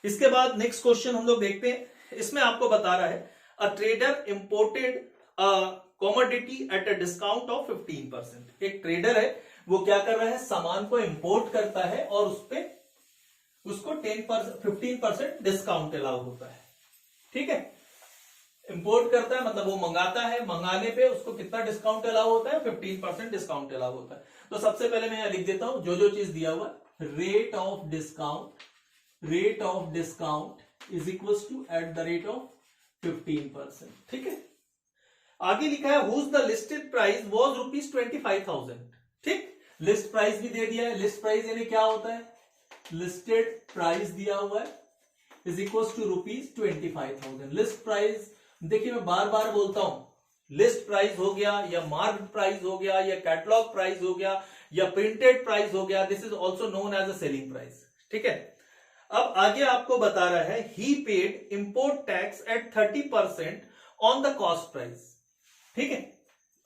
इसके बाद नेक्स्ट क्वेश्चन हम लोग देखते हैं। इसमें आपको बता रहा है, a trader imported a commodity at a discount of 15%। एक ट्रेडर है, वो क्या कर रहा है? सामान को इंपोर्ट करता है और उसको 15% डिस्काउंट अलाउ होता है, ठीक है। इंपोर्ट करता है मतलब वो मंगाता है, मंगाने पे उसको कितना डिस्काउंट अलाउ होता है? 15% डिस्काउंट अलाउ होता है। तो सबसे पहले मैं यहां लिख देता हूं जो चीज दिया हुआ, rate of discount is equal to at the rate of 15%, ठीक है। आगे लिखा है whose the listed price was ₹25,000, ठीक। लिस्ट प्राइस भी दे दिया है। लिस्ट प्राइस यानी क्या होता है? लिस्टेड प्राइस दिया हुआ है is equal to ₹25,000। List price, देखिए मैं बार बार बोलता हूं, लिस्ट प्राइस हो गया या मार्क प्राइस हो गया या कैटलॉग प्राइस हो गया या प्रिंटेड प्राइस हो गया, this is also known as a selling price. ठीक है, अब आगे आपको बता रहा है he paid import tax at 30% on the cost price. ठीक है,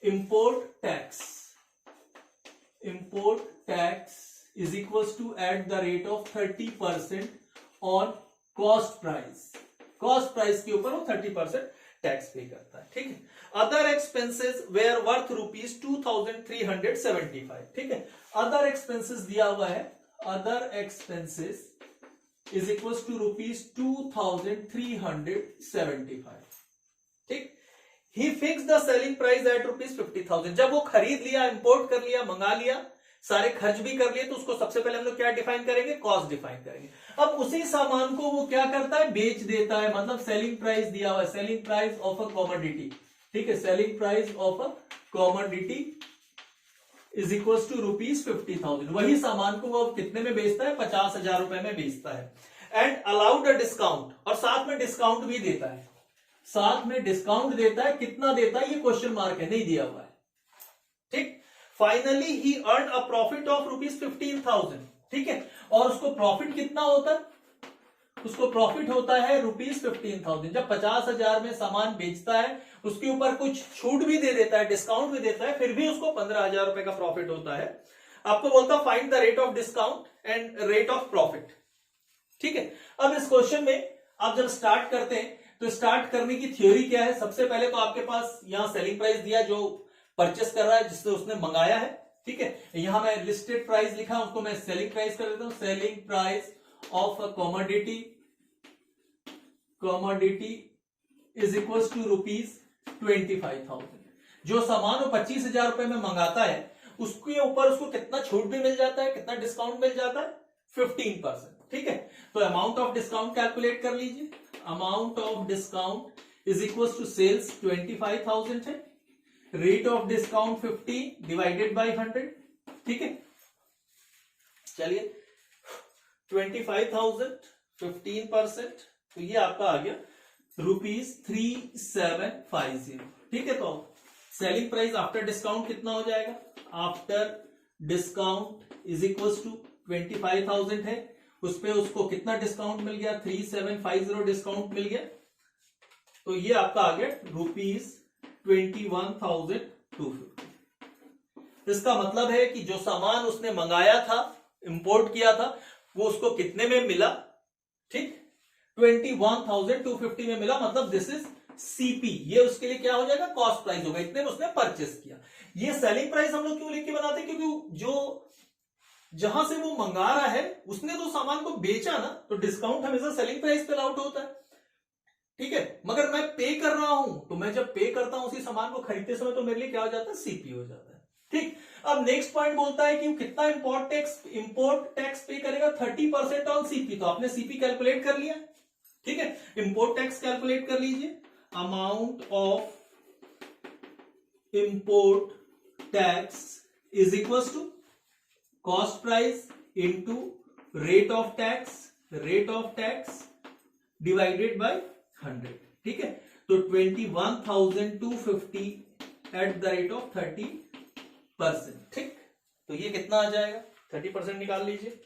import tax is equal to at the rate of 30% on cost price. Cost price के ऊपर वो 30% टैक्स पे करता है। ठीक है, अदर एक्सपेंसेस वेयर वर्थ ₹2375। ठीक है, अदर एक्सपेंसेस दिया हुआ है, other expenses is equal to ₹2375। ठीक, he fix the selling price at ₹50,000। जब वो खरीद लिया, इंपोर्ट कर लिया, मंगा लिया, सारे खर्च भी कर लिए, तो उसको सबसे पहले हम लोग क्या डिफाइन करेंगे, कॉस्ट डिफाइन करेंगे। अब उसी सामान को वो क्या करता है, बेच देता है, मतलब सेलिंग प्राइस दिया हुआ है, selling price of a commodity. ठीक है, selling price of a commodity is equal to ₹50,000। वही सामान को वो कितने में बेचता है, 50,000 रुपए में बेचता है। एंड अलाउड अ डिस्काउंट, और साथ में डिस्काउंट भी देता है, साथ में डिस्काउंट देता है। कितना देता है ये क्वेश्चन मार्क है, नहीं दिया हुआ है। ठीक, finally he earn a profit of ₹15,000। ठीक है, और उसको प्रॉफिट कितना होता है, उसको प्रॉफिट होता है ₹15,000। जब 50,000 में सामान बेचता है, उसके ऊपर कुछ छूट भी दे देता है, डिस्काउंट भी देता है, फिर भी उसको 15,000 रुपए का प्रॉफिट होता है। आपको बोलता है find the rate of discount and rate of profit. ठीक है, अब इस क्वेश्चन में आप जब स्टार्ट करते हैं तो स्टार्ट करने की थ्योरी क्या है। सबसे पहले तो आपके पास यहां सेलिंग प्राइस दिया, जो परचेस कर रहा है, जिससे उसने मंगाया है। ठीक है, यहां मैं लिस्टेड प्राइस लिखा, उसको मैं सेलिंग प्राइस कर देता हूं, selling price of a commodity is equal to ₹25,000। जो सामान वो 25,000 रुपए में मंगाता है, उसके ऊपर उसको कितना छूट भी मिल जाता है, कितना डिस्काउंट मिल जाता है, 15%। ठीक है, तो अमाउंट ऑफ डिस्काउंट कैलकुलेट कर लीजिए। Amount of discount is equal to sales 25,000 है, rate of discount 50 divided by 100। ठीक है, चलिए 25,000 15%, तो ये आपका आ गया ₹3750। ठीक है, तो सेलिंग प्राइस आफ्टर डिस्काउंट कितना हो जाएगा, after discount is equal to 25,000 है, उस पे उसको कितना डिस्काउंट मिल गया, 3750 डिस्काउंट मिल गया, तो ये आपका आ गया ₹21,250। इसका मतलब है कि जो सामान उसने मंगाया था, इंपोर्ट किया था, वो उसको कितने में मिला, ठीक 21,250 में मिला, मतलब दिस इज सीपी। ये उसके लिए क्या हो जाएगा, कॉस्ट प्राइस होगा, इतने में उसने परचेस किया। ये सेलिंग प्राइस हम लोग क्यों लिख के बनाते हैं, क्योंकि जो जहां से वो मंगा रहा है उसने तो सामान को बेचा ना, तो डिस्काउंट हमेशा सेलिंग प्राइस पे आउट होता है। ठीक है, मगर मैं पे कर रहा हूं, तो मैं जब पे करता हूं उसी सामान को खरीदते समय, तो मेरे लिए क्या हो जाता है, सीपी हो जाता है। ठीक, अब नेक्स्ट पॉइंट बोलता है कि कितना इंपोर्ट टैक्स पे करेगा, 30% ऑन सीपी। तो आपने सीपी कैलकुलेट कर लिया। ठीक है, इंपोर्ट टैक्स कैलकुलेट कर लीजिए। Amount of import tax is equal to cost price into rate of tax divided by 100। ठीक है, तो 21,250 एट द रेट ऑफ 30%। ठीक, तो ये कितना आ जाएगा, 30% निकाल लीजिए,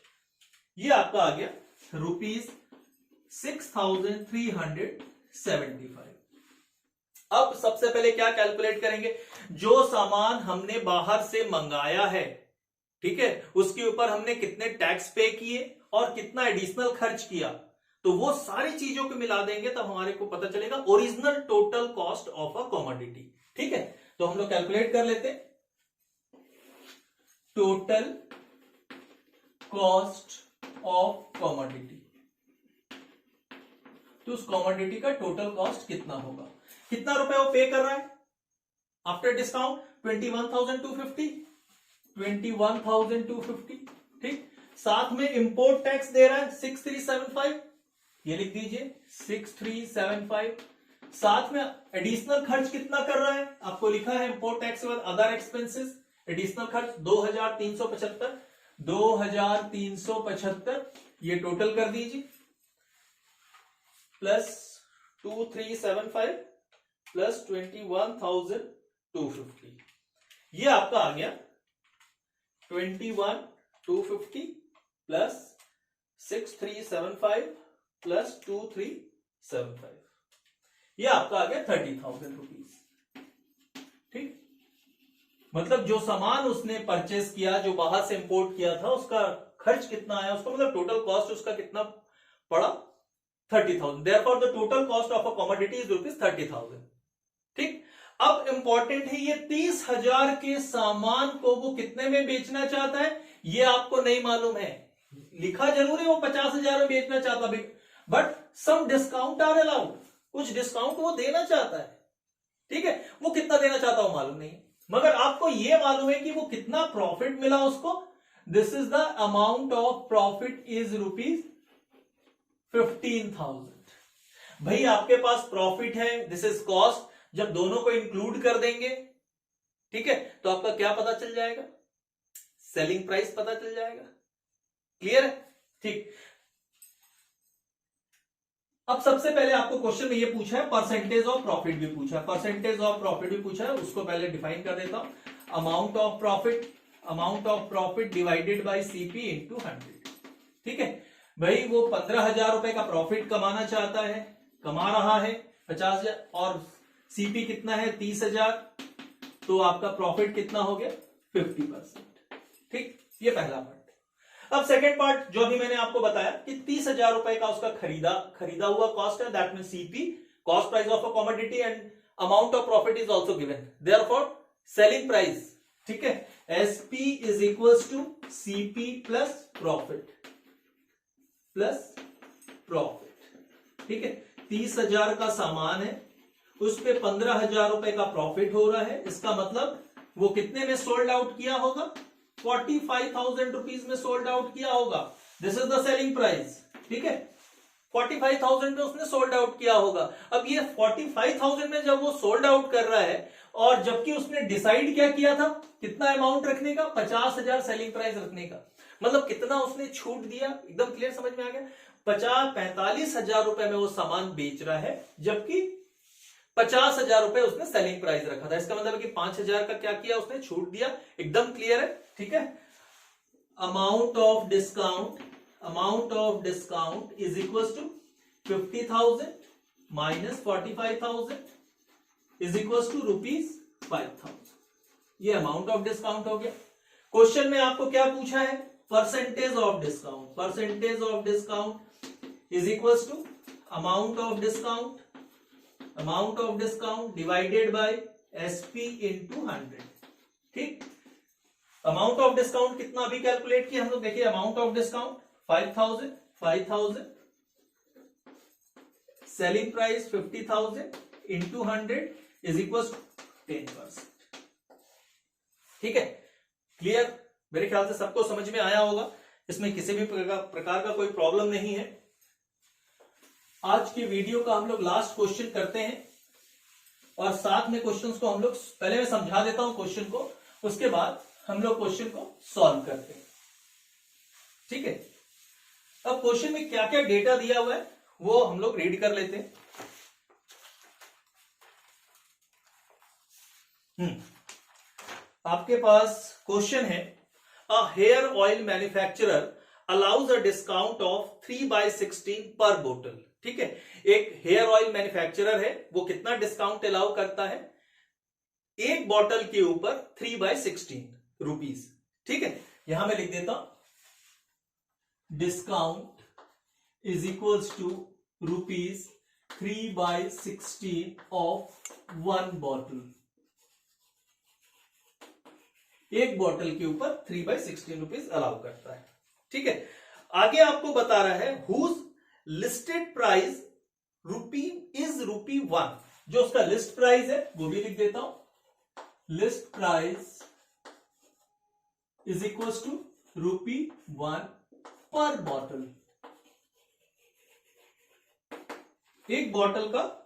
ये आपका आ गया ₹6,375। अब सबसे पहले क्या कैलकुलेट करेंगे, जो सामान हमने बाहर से मंगाया है, ठीक है, उसके ऊपर हमने कितने टैक्स पे किए और कितना एडिशनल खर्च किया, तो वो सारी चीजों को मिला देंगे, तब हमारे को पता चलेगा original total cost of a commodity. ठीक है, तो हम लोग कैलकुलेट कर लेते हैं, टोटल कॉस्ट ऑफ कॉमोडिटी। तो उस कॉमोडिटी का टोटल कॉस्ट कितना होगा, कितना रुपए वो पे कर रहा है आफ्टर डिस्काउंट, 21,250। ठीक, साथ में इंपोर्ट टैक्स दे रहा है 6375, ये लिख दीजिए 6375। साथ में एडिशनल खर्च कितना कर रहा है, आपको लिखा है इंपोर्ट टैक्स के बाद अदर एक्सपेंसेस, एडिशनल खर्च 2,375, ये टोटल कर दीजिए, प्लस 2375 प्लस 21,250, ये आपका आ गया 21,250 प्लस 6,375 प्लस 2,375, ये आपका आ गया 30,000 रुपीज। ठीक, मतलब जो सामान उसने परचेस किया, जो बाहर से इंपोर्ट किया था, उसका खर्च कितना आया उसका, मतलब टोटल कॉस्ट उसका कितना पड़ा 30,000। Therefore the total cost of a commodity is rupees 30,000। ठीक, अब इंपॉर्टेंट है ये 30,000 के सामान को वो कितने में बेचना चाहता है, ये आपको नहीं मालूम है। लिखा जरूर है वो 50,000 में बेचना चाहता, but some discount are allowed, कुछ डिस्काउंट वो देना चाहता है। ठीक है, वो कितना देना चाहता है वो मालूम नहीं, मगर आपको ये मालूम है कि वो कितना प्रॉफिट मिला उसको। This is the amount of profit is rupees 15,000। भाई आपके पास प्रॉफिट है, दिस इज कॉस्ट, जब दोनों को इंक्लूड कर देंगे, ठीक है, तो आपका क्या पता चल जाएगा, सेलिंग प्राइस पता चल जाएगा। क्लियर है? ठीक, अब सबसे पहले आपको क्वेश्चन में ये पूछा है, परसेंटेज ऑफ प्रॉफिट भी पूछा है, परसेंटेज ऑफ प्रॉफिट भी पूछा है, उसको पहले डिफाइन कर देता हूं। Amount of profit divided by CP into 100। ठीक है भाई, वो 15,000 रुपए का प्रॉफिट कमाना चाहता है, कमा रहा है 50,000, और सीपी कितना है 30,000, तो आपका प्रॉफिट कितना हो गया 50%। ठीक, ये पहला पार्ट। अब सेकेंड पार्ट जो अभी मैंने आपको बताया कि 30,000 रुपए का उसका खरीदा हुआ कॉस्ट है, that mean CP, cost price of a commodity, and amount of profit is also given, therefore selling price, ठीक है, SP is equals to CP plus profit. ठीक है, 30,000 का सामान है, उस पे 15,000 रुपए का प्रॉफिट हो रहा है, इसका मतलब वो कितने में सोल्ड आउट किया होगा, 45,000 रुपीज में सोल्ड आउट किया होगा। This is the selling price. ठीक है, 45,000 में उसने सोल्ड आउट किया होगा। अब ये 45,000 में जब वो सोल्ड आउट कर रहा है, और जबकि उसने डिसाइड क्या किया था, कितना अमाउंट रखने का, 50,000 सेलिंग प्राइस रखने का, मतलब कितना उसने छूट दिया, एकदम क्लियर समझ में आ गया। 45,000 रुपए में वो सामान बेच रहा है, जबकि 50,000 रुपए उसने सेलिंग प्राइस रखा था। इसका मतलब कि 5,000 का क्या किया उसने, छूट दिया। एकदम क्लियर है? ठीक है, amount of discount is equal to 50,000 minus 45,000 is equal to ₹5,000। ये अमाउंट ऑफ डिस्काउंट हो गया। क्वेश्चन में आपको क्या पूछा है, percentage of discount is equal to amount of discount divided by SP into 100। ठीक, अमाउंट ऑफ डिस्काउंट कितना अभी कैलकुलेट किया हम लोग, देखिए amount of discount 5,000, selling price 50,000 into 100 is equal to 10%। ठीक है, क्लियर? मेरे ख्याल से सबको समझ में आया होगा, इसमें किसी भी प्रकार का कोई प्रॉब्लम नहीं है। आज की वीडियो का हम लोग लास्ट क्वेश्चन करते हैं, और साथ में क्वेश्चंस को हम लोग पहले मैं समझा देता हूं क्वेश्चन को, उसके बाद हम लोग क्वेश्चन को सॉल्व करते हैं। ठीक है, अब क्वेश्चन में क्या क्या डेटा दिया हुआ है वो हम लोग रीड कर लेते हैं। आपके पास क्वेश्चन है, a hair oil manufacturer allows a discount of 3/16 per बोतल। ठीक है, एक हेयर ऑयल मैन्युफैक्चरर है, वो कितना डिस्काउंट अलाउ करता है, एक बॉटल के ऊपर 3/16 रुपीज। ठीक है, यहां मैं लिख देता हूं, discount is equals to ₹3/16 of 1 bottle. एक बॉटल के ऊपर 3/16 रुपीज अलाउ करता है। ठीक है, आगे आपको बता रहा है हुज लिस्टेड प्राइस इज ₹1। जो उसका लिस्ट प्राइस है वो भी लिख देता हूं, list price is equal to ₹1 per bottle. एक बॉटल का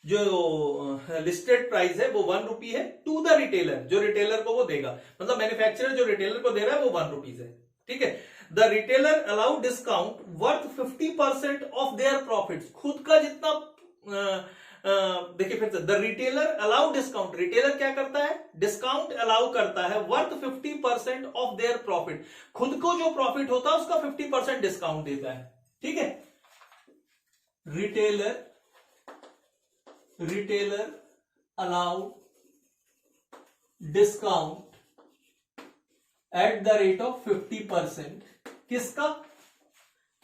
जो लिस्टेड प्राइस है वो ₹1 है, टू द रिटेलर, जो रिटेलर को वो देगा, मतलब मैन्युफैक्चरर जो रिटेलर को दे रहा है वो ₹1 है। ठीक है, the retailer allow discount worth 50% of there profits. खुद का जितना देखिए फिर से, the retailer allow discount, retailer क्या करता है, डिस्काउंट अलाउ करता है वर्थ 50% ऑफ देयर प्रॉफिट, खुद को जो प्रॉफिट होता है उसका 50% डिस्काउंट देता है। ठीक है, retailer allow discount at the rate of 50%,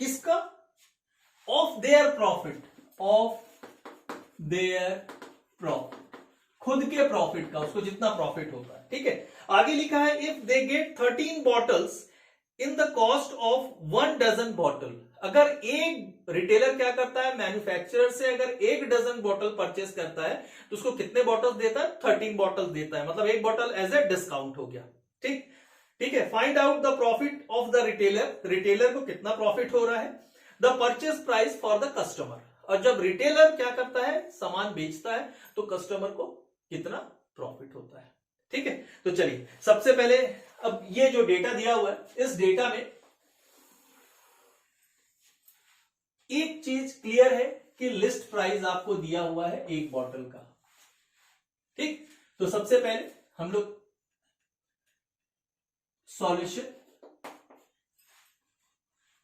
किसका ऑफ देयर प्रॉफिट, खुद के प्रॉफिट का, उसको जितना प्रॉफिट होता है। ठीक है, आगे लिखा है if they get 13 bottles in the cost of 1 dozen bottle, अगर एक रिटेलर क्या करता है, मैन्युफैक्चरर से अगर 1 डजन बॉटल परचेस करता है तो उसको कितने बॉटल्स देता है, 13 बॉटल्स देता है, मतलब एक बॉटल एज ए डिस्काउंट हो गया। ठीक है, find out the profit of the retailer, retailer को कितना प्रॉफिट हो रहा है, the purchase price for the customer, और जब रिटेलर क्या करता है, सामान बेचता है, तो कस्टमर को कितना प्रॉफिट होता है। ठीक है, तो चलिए सबसे पहले अब ये जो डेटा दिया हुआ है, इस डेटा में एक चीज क्लियर है कि लिस्ट प्राइस आपको दिया हुआ है एक बॉटल का। ठीक, तो सबसे पहले हम लोग सॉल्यूशन,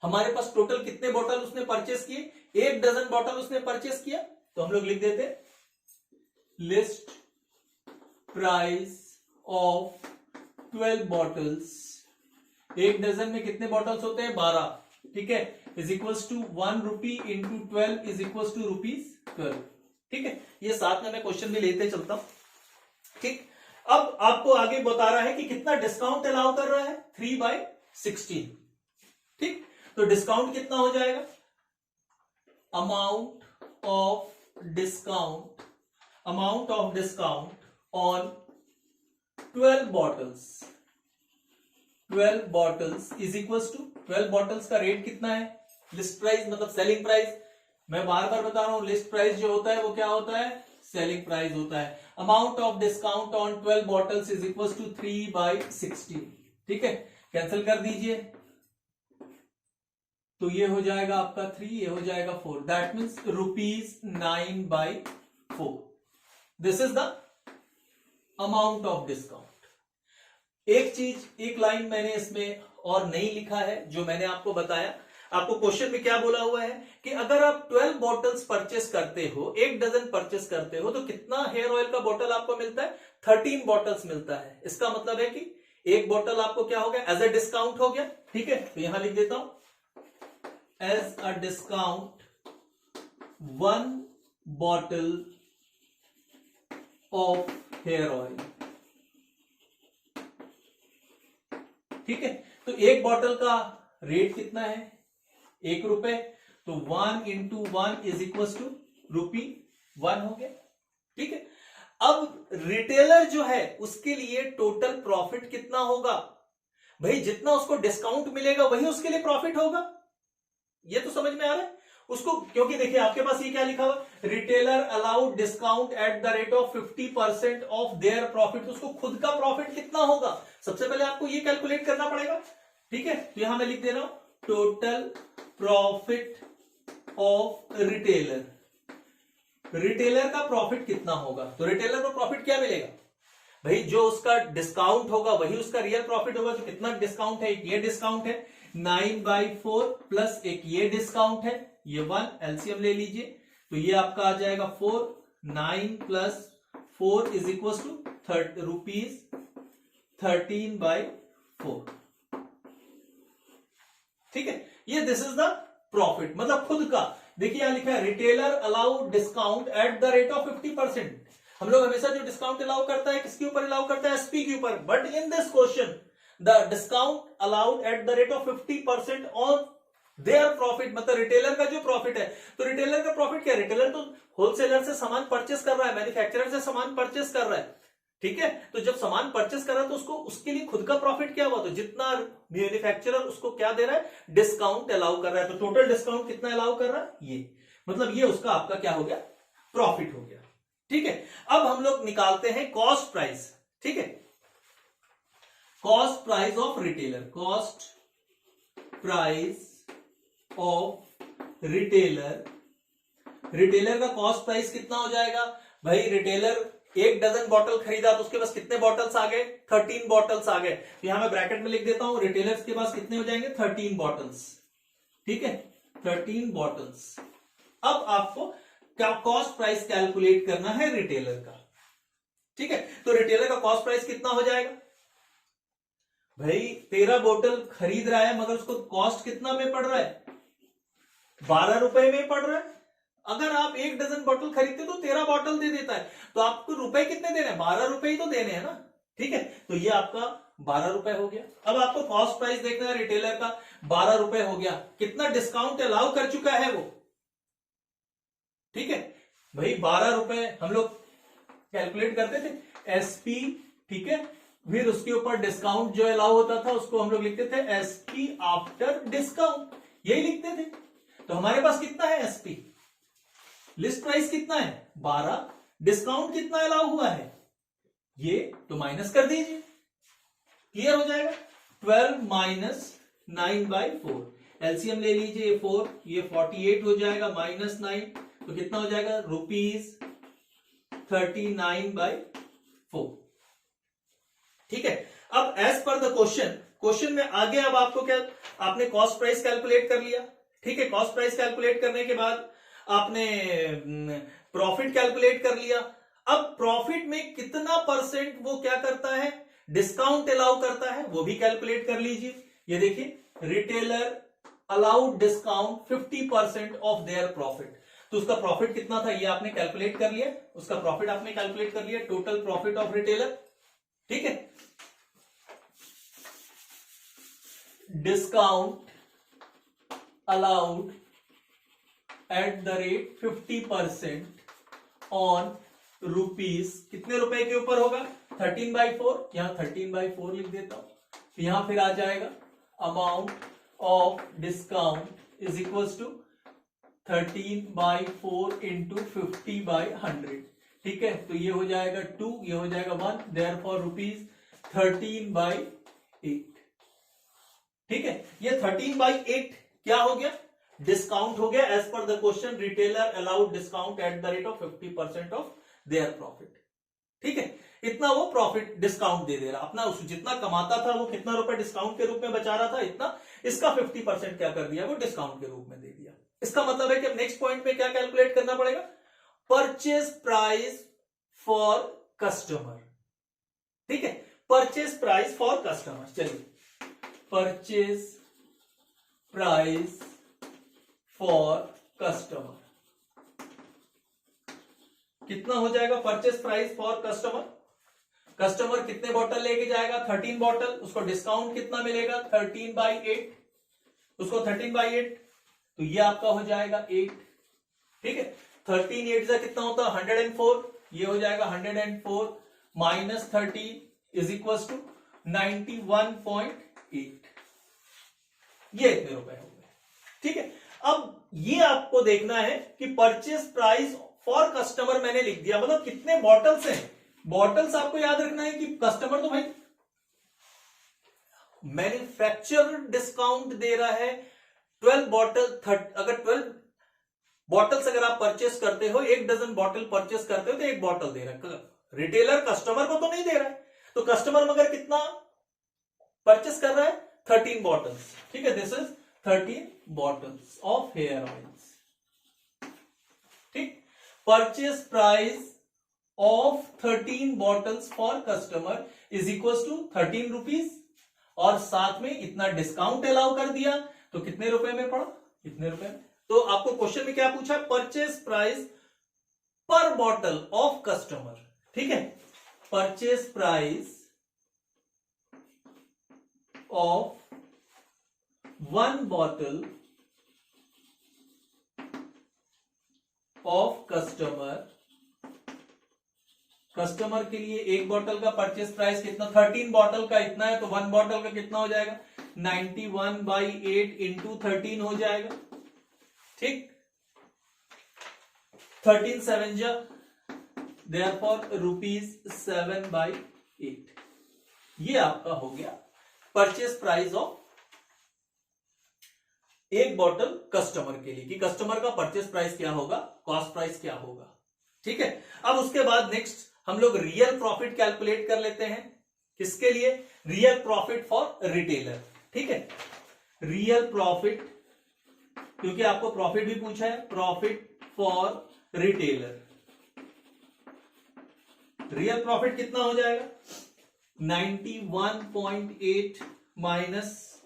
हमारे पास टोटल कितने बॉटल उसने परचेस किए, 1 डजन बॉटल उसने परचेस किया, तो हम लोग लिख देते list price of 12 bottles, 1 dozen में कितने बॉटल्स होते हैं, 12। ठीक है, is equals to 1 rupee into 12 is equals to ₹12। ठीक है, ये साथ में मैं क्वेश्चन भी लेते चलता हूं। ठीक, अब आपको आगे बता रहा है कि कितना डिस्काउंट अलाउ कर रहा है, 3/16। ठीक, तो डिस्काउंट कितना हो जाएगा, amount of discount on 12 bottles is equals to, 12 bottles का रेट कितना है, लिस्ट प्राइस मतलब सेलिंग प्राइस, मैं बार बार बता रहा हूं लिस्ट प्राइस जो होता है वो क्या होता है, सेलिंग प्राइस होता है। Amount of discount on 12 bottles is equals to 3/16। ठीक है, कैंसिल कर दीजिए, तो ये हो जाएगा आपका 3, ये हो जाएगा 4, that means ₹9/4। This is the amount of discount. एक चीज, एक लाइन मैंने इसमें और नहीं लिखा है, जो मैंने आपको बताया, आपको क्वेश्चन में क्या बोला हुआ है कि अगर आप 12 बॉटल्स परचेस करते हो, 1 डजन परचेस करते हो, तो कितना हेयर ऑयल का बॉटल आपको मिलता है, 13 बॉटल्स मिलता है। इसका मतलब है कि एक बॉटल आपको क्या हो गया, एज ए डिस्काउंट हो गया। ठीक है, तो यहां लिख देता हूं as a discount 1 bottle of hair oil. ठीक है, तो एक बॉटल का रेट कितना है, ₹1, तो 1 इंटू 1 इज इक्वल टू ₹1 हो गया। ठीक है, अब रिटेलर जो है उसके लिए टोटल प्रॉफिट कितना होगा, भाई जितना उसको डिस्काउंट मिलेगा वही उसके लिए प्रॉफिट होगा, ये तो समझ में आ रहा है उसको, क्योंकि देखिए आपके पास ये क्या लिखा हुआ, retailer allowed discount at the rate of 50% of their profit, उसको खुद का प्रॉफिट कितना होगा, सबसे पहले आपको ये कैलकुलेट करना पड़ेगा। ठीक है, तो यहां मैं लिख दे रहा हूं total profit of retailer, retailer का प्रॉफिट कितना होगा, तो रिटेलर को प्रॉफिट क्या मिलेगा, भाई जो उसका डिस्काउंट होगा वही उसका रियल प्रॉफिट होगा। तो कितना डिस्काउंट है, एक ये डिस्काउंट है 9/4 प्लस एक ये डिस्काउंट है, ये 1, एलसीएम ले लीजिए, तो ये आपका आ जाएगा 4, 9 प्लस 4 इज इक्वल टू ₹13/4। ठीक है, ये दिस इज द प्रॉफिट, मतलब खुद का। देखिए यहां लिखा है retailer allow discount at the rate of 50%। हम लोग हमेशा जो डिस्काउंट अलाउ करता है किसके ऊपर अलाउ करता है, एसपी के ऊपर, but in this question the discount allowed at the rate of 50% on their profit, मतलब रिटेलर का जो प्रॉफिट है। तो रिटेलर का प्रॉफिट क्या है, रिटेलर तो होलसेलर से सामान परचेस कर रहा है, मैन्युफैक्चरर से सामान परचेस कर रहा है। ठीक है, तो जब सामान परचेस कर रहा है तो उसको उसके लिए खुद का प्रॉफिट क्या हुआ, तो जितना मैन्युफैक्चरर उसको क्या दे रहा है, डिस्काउंट अलाउ कर रहा है, तो टोटल डिस्काउंट कितना अलाउ कर रहा है, ये मतलब ये उसका आपका क्या हो गया, प्रॉफिट हो गया। ठीक है, अब हम लोग निकालते हैं कॉस्ट प्राइस। ठीक है, cost price of retailer, cost price of retailer retailer का कॉस्ट प्राइस कितना हो जाएगा भाई, रिटेलर 1 डजन बॉटल खरीदा तो उसके पास कितने बॉटल्स आ गए, 13 बॉटल्स आ गए। यहां मैं ब्रैकेट में लिख देता हूं, रिटेलर्स के पास कितने हो जाएंगे, 13 बॉटल्स। ठीक है, 13 बॉटल्स। अब आपको कॉस्ट प्राइस कैलकुलेट करना है रिटेलर का। ठीक है, तो रिटेलर का कॉस्ट प्राइस कितना हो जाएगा भाई, 13 बोतल खरीद रहा है मगर उसको कॉस्ट कितना में पड़ रहा है, 12 रुपए में पड़ रहा है। अगर आप 1 डजन बोतल खरीदते तो 13 बोतल दे देता है, तो आपको रुपए कितने देने हैं, 12 रुपए ही तो देने हैं ना। ठीक है, तो ये आपका 12 रुपए हो गया। अब आपको कॉस्ट प्राइस देखना है रिटेलर का, 12 रुपए हो गया, कितना डिस्काउंट अलाउ कर चुका है वो। ठीक है भाई, 12 रुपए हम लोग कैलकुलेट करते थे एसपी। ठीक है, फिर उसके ऊपर डिस्काउंट जो अलाउ होता था उसको हम लोग लिखते थे एसपी आफ्टर डिस्काउंट, यही लिखते थे। तो हमारे पास कितना है एसपी, लिस्ट प्राइस कितना है 12, डिस्काउंट कितना अलाउ हुआ है ये, तो माइनस कर दीजिए, क्लियर हो जाएगा। 12 माइनस 9/4, एलसीएम ले लीजिए 4, ये 48 हो जाएगा, माइनस 9 तो कितना हो जाएगा ₹39/4। ठीक है, अब एज पर द क्वेश्चन में आगे अब आपको क्या, आपने कॉस्ट प्राइस कैलकुलेट कर लिया। ठीक है, कॉस्ट प्राइस कैलकुलेट करने के बाद आपने प्रॉफिट कैलकुलेट कर लिया। अब प्रॉफिट में कितना परसेंट वो क्या करता है, डिस्काउंट अलाउ करता है, वो भी कैलकुलेट कर लीजिए। ये देखिए, retailer allowed discount 50% of their profit, तो उसका प्रॉफिट कितना था ये आपने कैलकुलेट कर लिया, उसका प्रॉफिट आपने कैलकुलेट कर लिया, टोटल प्रॉफिट ऑफ रिटेलर। ठीक है, discount allowed at the rate 50% on rupees, कितने रुपए के ऊपर होगा 13/4, यहां 13/4 लिख देता हूं। यहां फिर आ जाएगा amount of discount is equals to 13/4 into 50/100। ठीक है, तो ये हो जाएगा 2, ये हो जाएगा 1, देयरफॉर रुपीज 13/8। ठीक है, ये 13/8 क्या हो गया, डिस्काउंट हो गया। As per the question, retailer allowed discount at the rate of 50% of their profit. ठीक है, इतना वो प्रॉफिट डिस्काउंट दे रहा, अपना जितना कमाता था वो कितना रुपए डिस्काउंट के रूप में बचा रहा था इतना, इसका 50% क्या कर दिया वो डिस्काउंट के रूप में दे दिया। इसका मतलब है कि नेक्स्ट पॉइंट पे क्या कैलकुलेट करना पड़ेगा, परचेज प्राइस फॉर कस्टमर। ठीक है, परचेज प्राइस फॉर कस्टमर। चलिए, परचेज प्राइस फॉर कस्टमर कितना हो जाएगा, purchase price for customer, customer कितने बॉटल लेके जाएगा 13 बॉटल, उसको डिस्काउंट कितना मिलेगा 13/8, उसको 13/8, तो ये आपका हो जाएगा 8। ठीक है, 13/8 से कितना होता है 104, ये हो जाएगा 104 माइनस 13 इज इक्वल टू 91.8, ये इतने रुपए हो गए। ठीक है, अब ये आपको देखना है कि परचेज प्राइस फॉर कस्टमर मैंने लिख दिया, मतलब कितने बॉटल्स हैं, बॉटल्स आपको याद रखना है कि कस्टमर तो भाई मैन्युफैक्चरर डिस्काउंट दे रहा है 12 बॉटल, अगर 12 बॉटल्स अगर आप परचेस करते हो, 1 डजन बॉटल परचेस करते हो तो 1 बॉटल दे रहा है, रिटेलर कस्टमर को तो नहीं दे रहा है। तो कस्टमर मगर कितना परचेस कर रहा है 13 बॉटल्स। ठीक है, this is 13 bottles of hair oils. ठीक, purchase price of 13 bottles for customer is equal to 13 rupees, और साथ में इतना डिस्काउंट अलाउ कर दिया तो कितने रुपए में पड़ा, इतने रुपए में। तो आपको क्वेश्चन में क्या पूछा, परचेस प्राइस पर बॉटल ऑफ कस्टमर। ठीक है, purchase price of 1 bottle of customer, customer के लिए 1 बॉटल का परचेस प्राइस कितना, 13 बॉटल का इतना है, तो 1 बॉटल का कितना हो जाएगा 91/8 इंटू 13 हो जाएगा। ठीक, 13 7 जा, देयरफॉर ₹7/8, ये आपका हो गया purchase price of 1 bottle customer के लिए, कि कस्टमर का परचेस प्राइस क्या होगा कॉस्ट प्राइस क्या होगा। ठीक है, अब उसके बाद नेक्स्ट हम लोग रियल प्रॉफिट कैलकुलेट कर लेते हैं। किसके लिए? Real profit for retailer. ठीक है, रियल प्रॉफिट, क्योंकि आपको प्रॉफिट भी पूछा है, profit for retailer. Real profit कितना हो जाएगा? 91.8 माइनस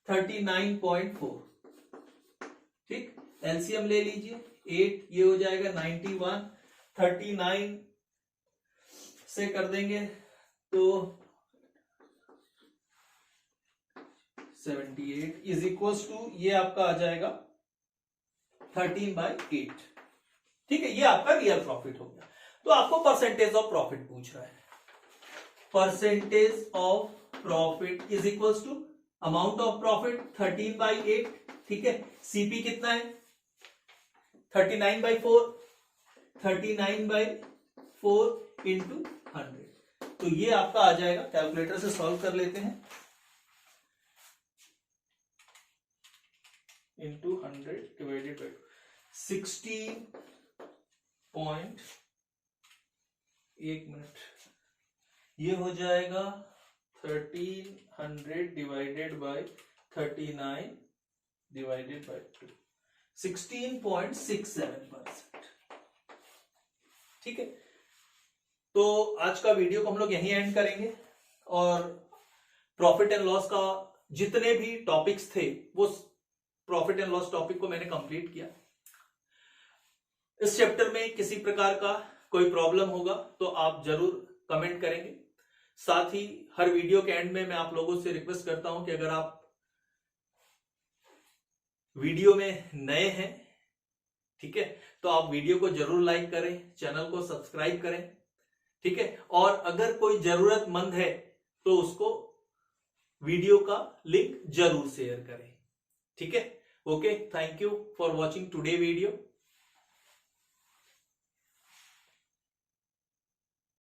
39.4। ठीक, एलसीएम ले लीजिए, 8 ये हो जाएगा 91, 39 से कर देंगे तो 78 इज इक्वल्स टू, ये आपका आ जाएगा 13/8। ठीक है, ये आपका रियल प्रॉफिट हो गया। तो आपको परसेंटेज ऑफ प्रॉफिट पूछ रहा है। Percentage of profit is equals to amount of profit 13/8। ठीक है, सीपी कितना है? 39/4, 39/4 इंटू 100। तो ये आपका आ जाएगा, कैलकुलेटर से सॉल्व कर लेते हैं, इंटू 100 डिवाइडेड बाई 16 एक मिनट, ये हो जाएगा 1300 डिवाइडेड बाई 39 डिवाइडेड बाई 2, 16.67%। ठीक है, तो आज का वीडियो को हम लोग यहीं एंड करेंगे और प्रॉफिट एंड लॉस का जितने भी टॉपिक्स थे वो प्रॉफिट एंड लॉस टॉपिक को मैंने कंप्लीट किया। इस चैप्टर में किसी प्रकार का कोई प्रॉब्लम होगा तो आप जरूर कमेंट करेंगे। साथ ही हर वीडियो के एंड में मैं आप लोगों से रिक्वेस्ट करता हूं कि अगर आप वीडियो में नए हैं, ठीक है, तो आप वीडियो को जरूर लाइक करें, चैनल को सब्सक्राइब करें। ठीक है, और अगर कोई जरूरतमंद है तो उसको वीडियो का लिंक जरूर शेयर करें। ठीक है, okay, thank you for watching today video.